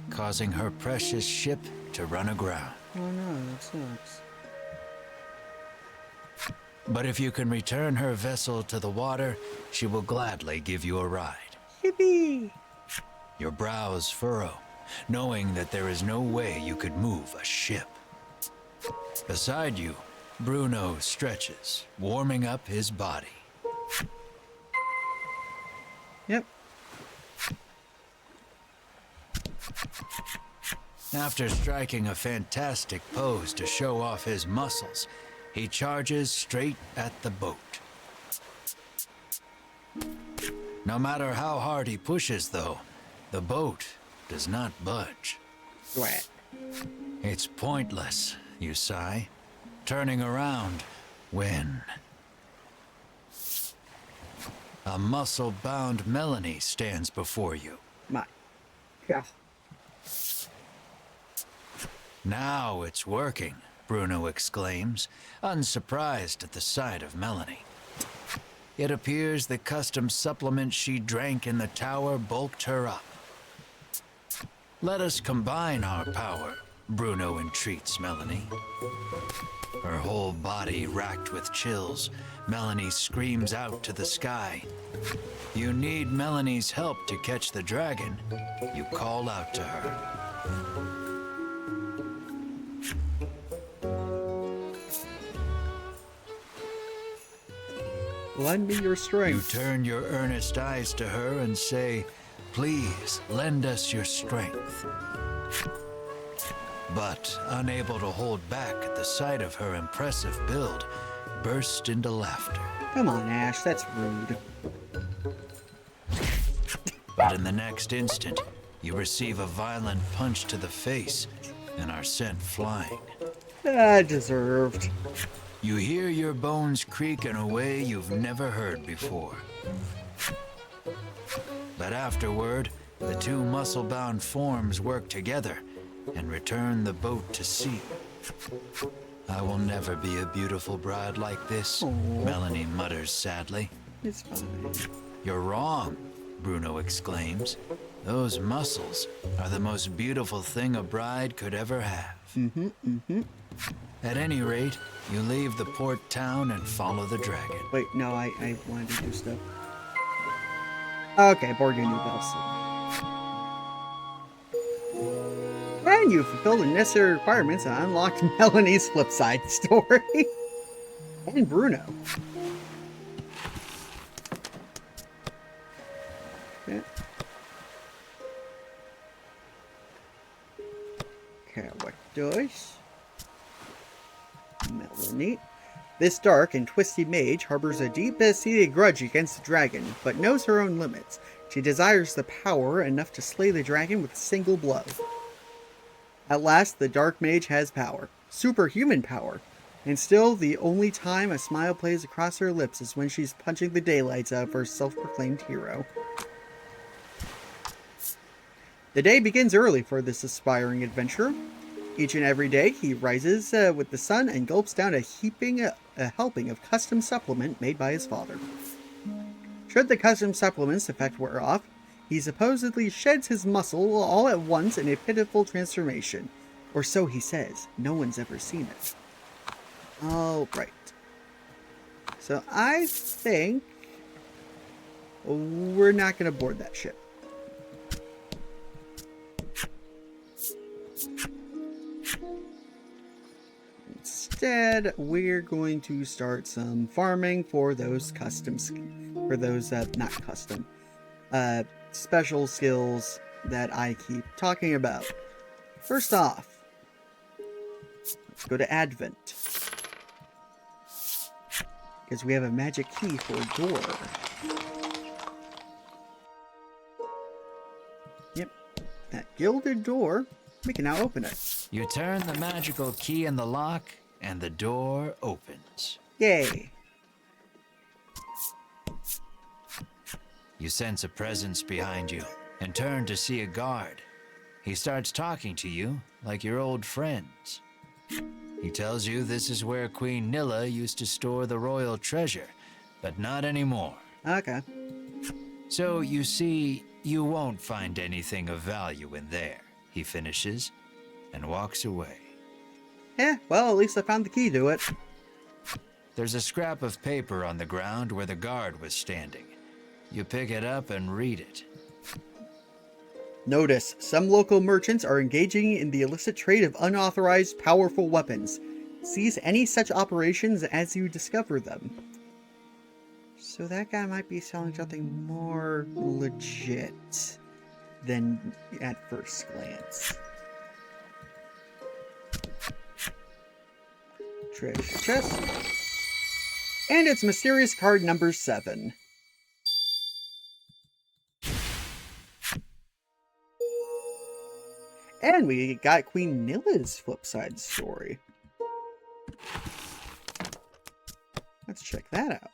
causing her precious ship to run aground. Oh no, that sucks. But if you can return her vessel to the water, she will gladly give you a ride. Yippee! Your brows furrow, knowing that there is no way you could move a ship. Beside you, Bruno stretches, warming up his body. Yep. After striking a fantastic pose to show off his muscles, he charges straight at the boat. No matter how hard he pushes, though, the boat does not budge. Sweat. It's pointless, you sigh, turning around when a muscle-bound Melanie stands before you. My. Yeah. Now it's working, Bruno exclaims, unsurprised at the sight of Melanie. It appears the custom supplement she drank in the tower bulked her up. Let us combine our power, Bruno entreats Melanie. Her whole body racked with chills, Melanie screams out to the sky. You need Melanie's help to catch the dragon. You call out to her. Lend me your You strength. turn your earnest eyes to her and say, "Please lend us your strength." But, unable to hold back at the sight of her impressive build, burst into laughter. Come on, Ash, that's rude. But in the next instant, you receive a violent punch to the face and are sent flying. Deserved. You hear your bones creak in a way you've never heard before. But afterward, the two muscle-bound forms work together and return the boat to sea. I will never be a beautiful bride like this, Aw. Melanie mutters sadly. It's fine. You're wrong, Bruno exclaims. Those muscles are the most beautiful thing a bride could ever have. At any rate, you leave the port town and follow the dragon. Wait, no, I wanted to do stuff. Okay, board your new bells. And you fulfilled the necessary requirements and unlocked Melanie's flipside story. And Bruno. Okay. Characters. Melanie. This dark and twisty mage harbors a deep-seated grudge against the dragon, but knows her own limits. She desires the power enough to slay the dragon with a single blow. At last, the dark mage has power. Superhuman power. And still, the only time a smile plays across her lips is when she's punching the daylights out of her self-proclaimed hero. The day begins early for this aspiring adventurer. Each and every day, he rises with the sun and gulps down a helping of custom supplement made by his father. Should the custom supplement's effect wear off, he supposedly sheds his muscle all at once in a pitiful transformation. Or so he says. No one's ever seen it. Alright. So I think we're not going to board that ship. Instead, we're going to start some farming for those special skills that I keep talking about. First off, let's go to Advent. Because we have a magic key for a door. Yep, that gilded door, we can now open it. You turn the magical key in the lock, and the door opens. Yay. You sense a presence behind you, and turn to see a guard. He starts talking to you like your old friends. He tells you this is where Queen Nilla used to store the royal treasure, but not anymore. Okay. So you see, you won't find anything of value in there, he finishes, and walks away. Well, at least I found the key to it. There's a scrap of paper on the ground where the guard was standing. You pick it up and read it. Notice, some local merchants are engaging in the illicit trade of unauthorized powerful weapons. Seize any such operations as you discover them. So that guy might be selling something more legit than at first glance. Treasure chest. And it's mysterious card number 7. And we got Queen Nilla's flip side story. Let's check that out.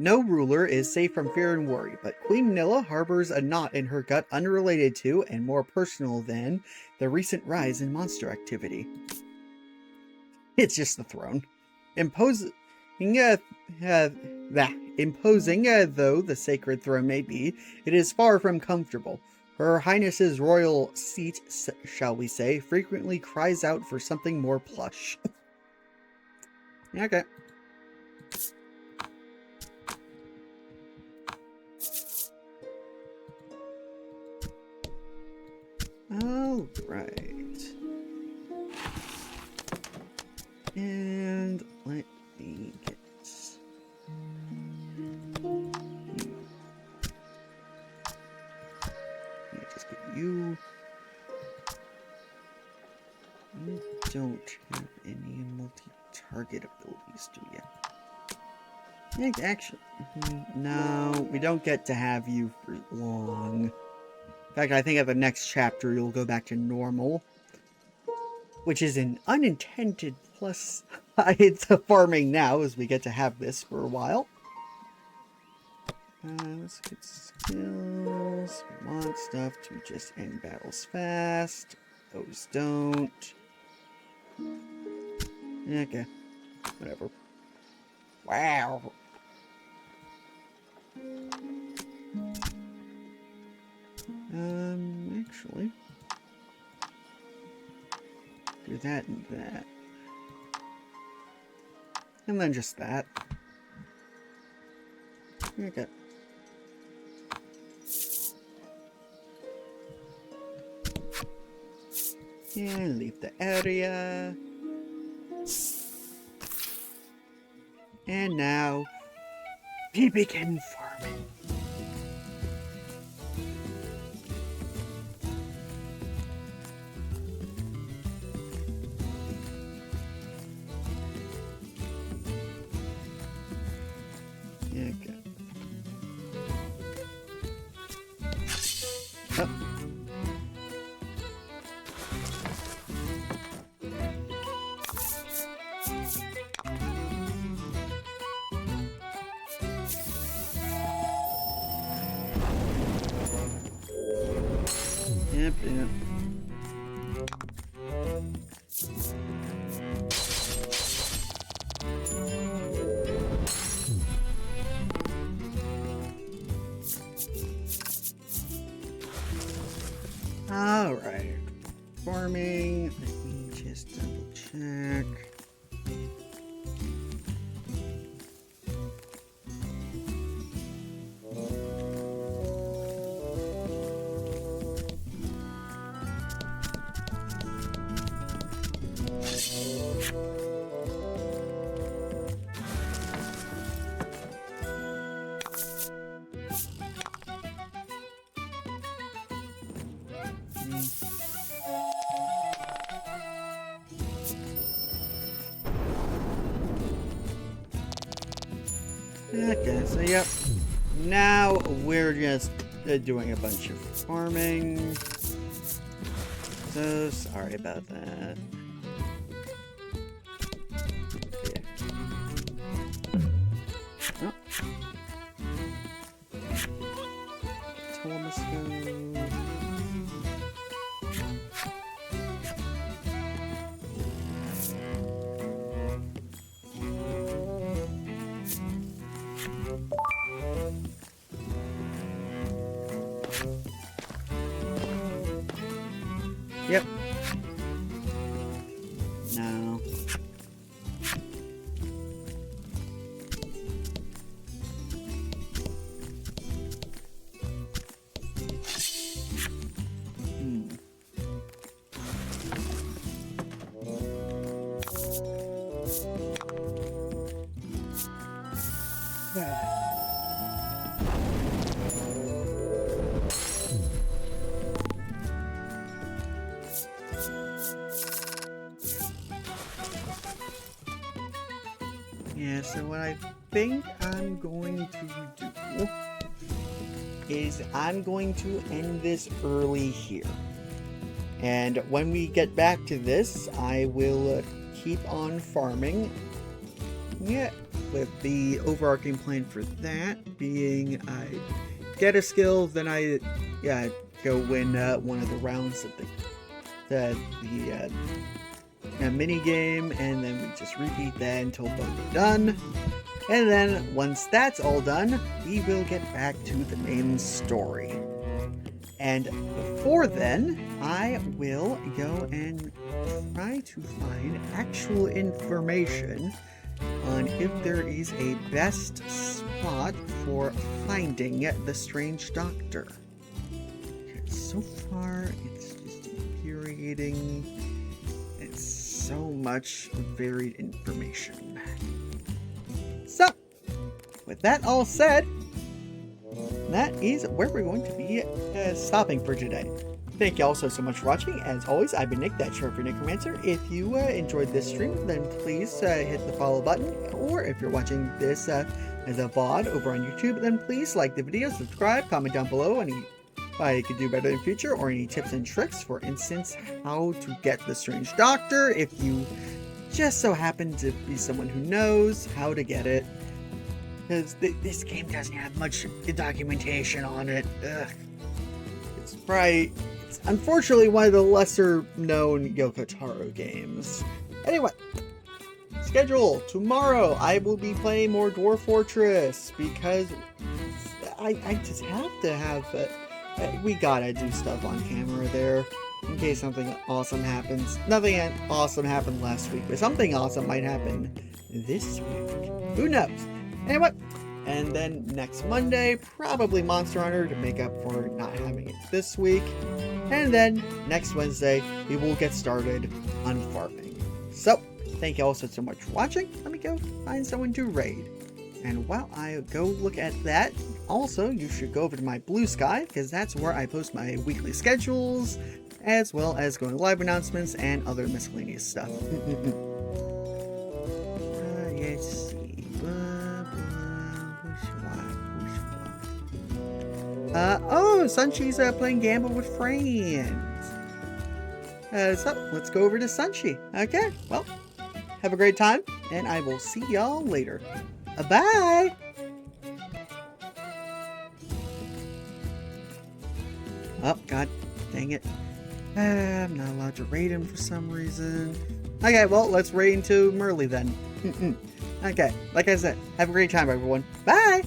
No ruler is safe from fear and worry, but Queen Nilla harbors a knot in her gut unrelated to and more personal than the recent rise in monster activity. It's just the throne. Imposing though the sacred throne may be, it is far from comfortable. Her Highness's royal seat, shall we say, frequently cries out for something more plush. Okay. All right. And let me get just get you. You don't have any multi-target abilities, do you? Yeah, actually, no, we don't get to have you for long. In fact, I think at the next chapter you'll go back to normal, which is an unintended plus side to farming now, as we get to have this for a while. Let's get skills. We want stuff to just end battles fast. Those don't. Okay. Whatever. Wow. Actually. Do that and that. And then just that. Okay. And leave the area. And now we begin farming. Okay. Oh. Yep, yep. Alright. Farming. Let me just double check. Okay, so yep. Now we're just doing a bunch of farming. So sorry about that. Yeah. Oh. Thomas go. Yeah, so what I think I'm going to do is I'm going to end this early here. And when we get back to this, I will keep on farming. Yeah, with the overarching plan for that being I get a skill, then I go win one of the rounds of the mini game, and then we just repeat that until both are done. And then once that's all done, we will get back to the main story. And before then, I will go and try to find actual information on if there is a best spot for finding the strange doctor. So far, it's just infuriating. It's so much varied information. So, with that all said, that is where we're going to be stopping for today. Thank you all so much for watching. As always, I've been Nick, that short for Necromancer. If you enjoyed this stream, then please hit the follow button. Or if you're watching this as a VOD over on YouTube, then please like the video, subscribe, comment down below any I could do better in the future, or any tips and tricks, for instance, how to get the strange doctor, if you just so happen to be someone who knows how to get it. Because this game doesn't have much documentation on it. Ugh. It's unfortunately one of the lesser known Yoko Taro games. Anyway, schedule. Tomorrow I will be playing more Dwarf Fortress because I just have to have we gotta do stuff on camera there in case something awesome happens. Nothing awesome happened last week, but something awesome might happen this week. Who knows? Anyway, and then next Monday, probably Monster Hunter to make up for not having it this week. And then next Wednesday, we will get started on farming. So, thank you all so much for watching. Let me go find someone to raid. And while I go look at that, also, you should go over to my Blue Sky, because that's where I post my weekly schedules, as well as going live announcements and other miscellaneous stuff. Let's see. Oh, Sunchi's playing Gamble with friends. So, let's go over to Sunchi. Okay, well, have a great time, and I will see y'all later. Bye! Oh, god dang it. I'm not allowed to raid him for some reason. Okay, well, let's raid into Merle then. Okay, like I said, have a great time, everyone. Bye!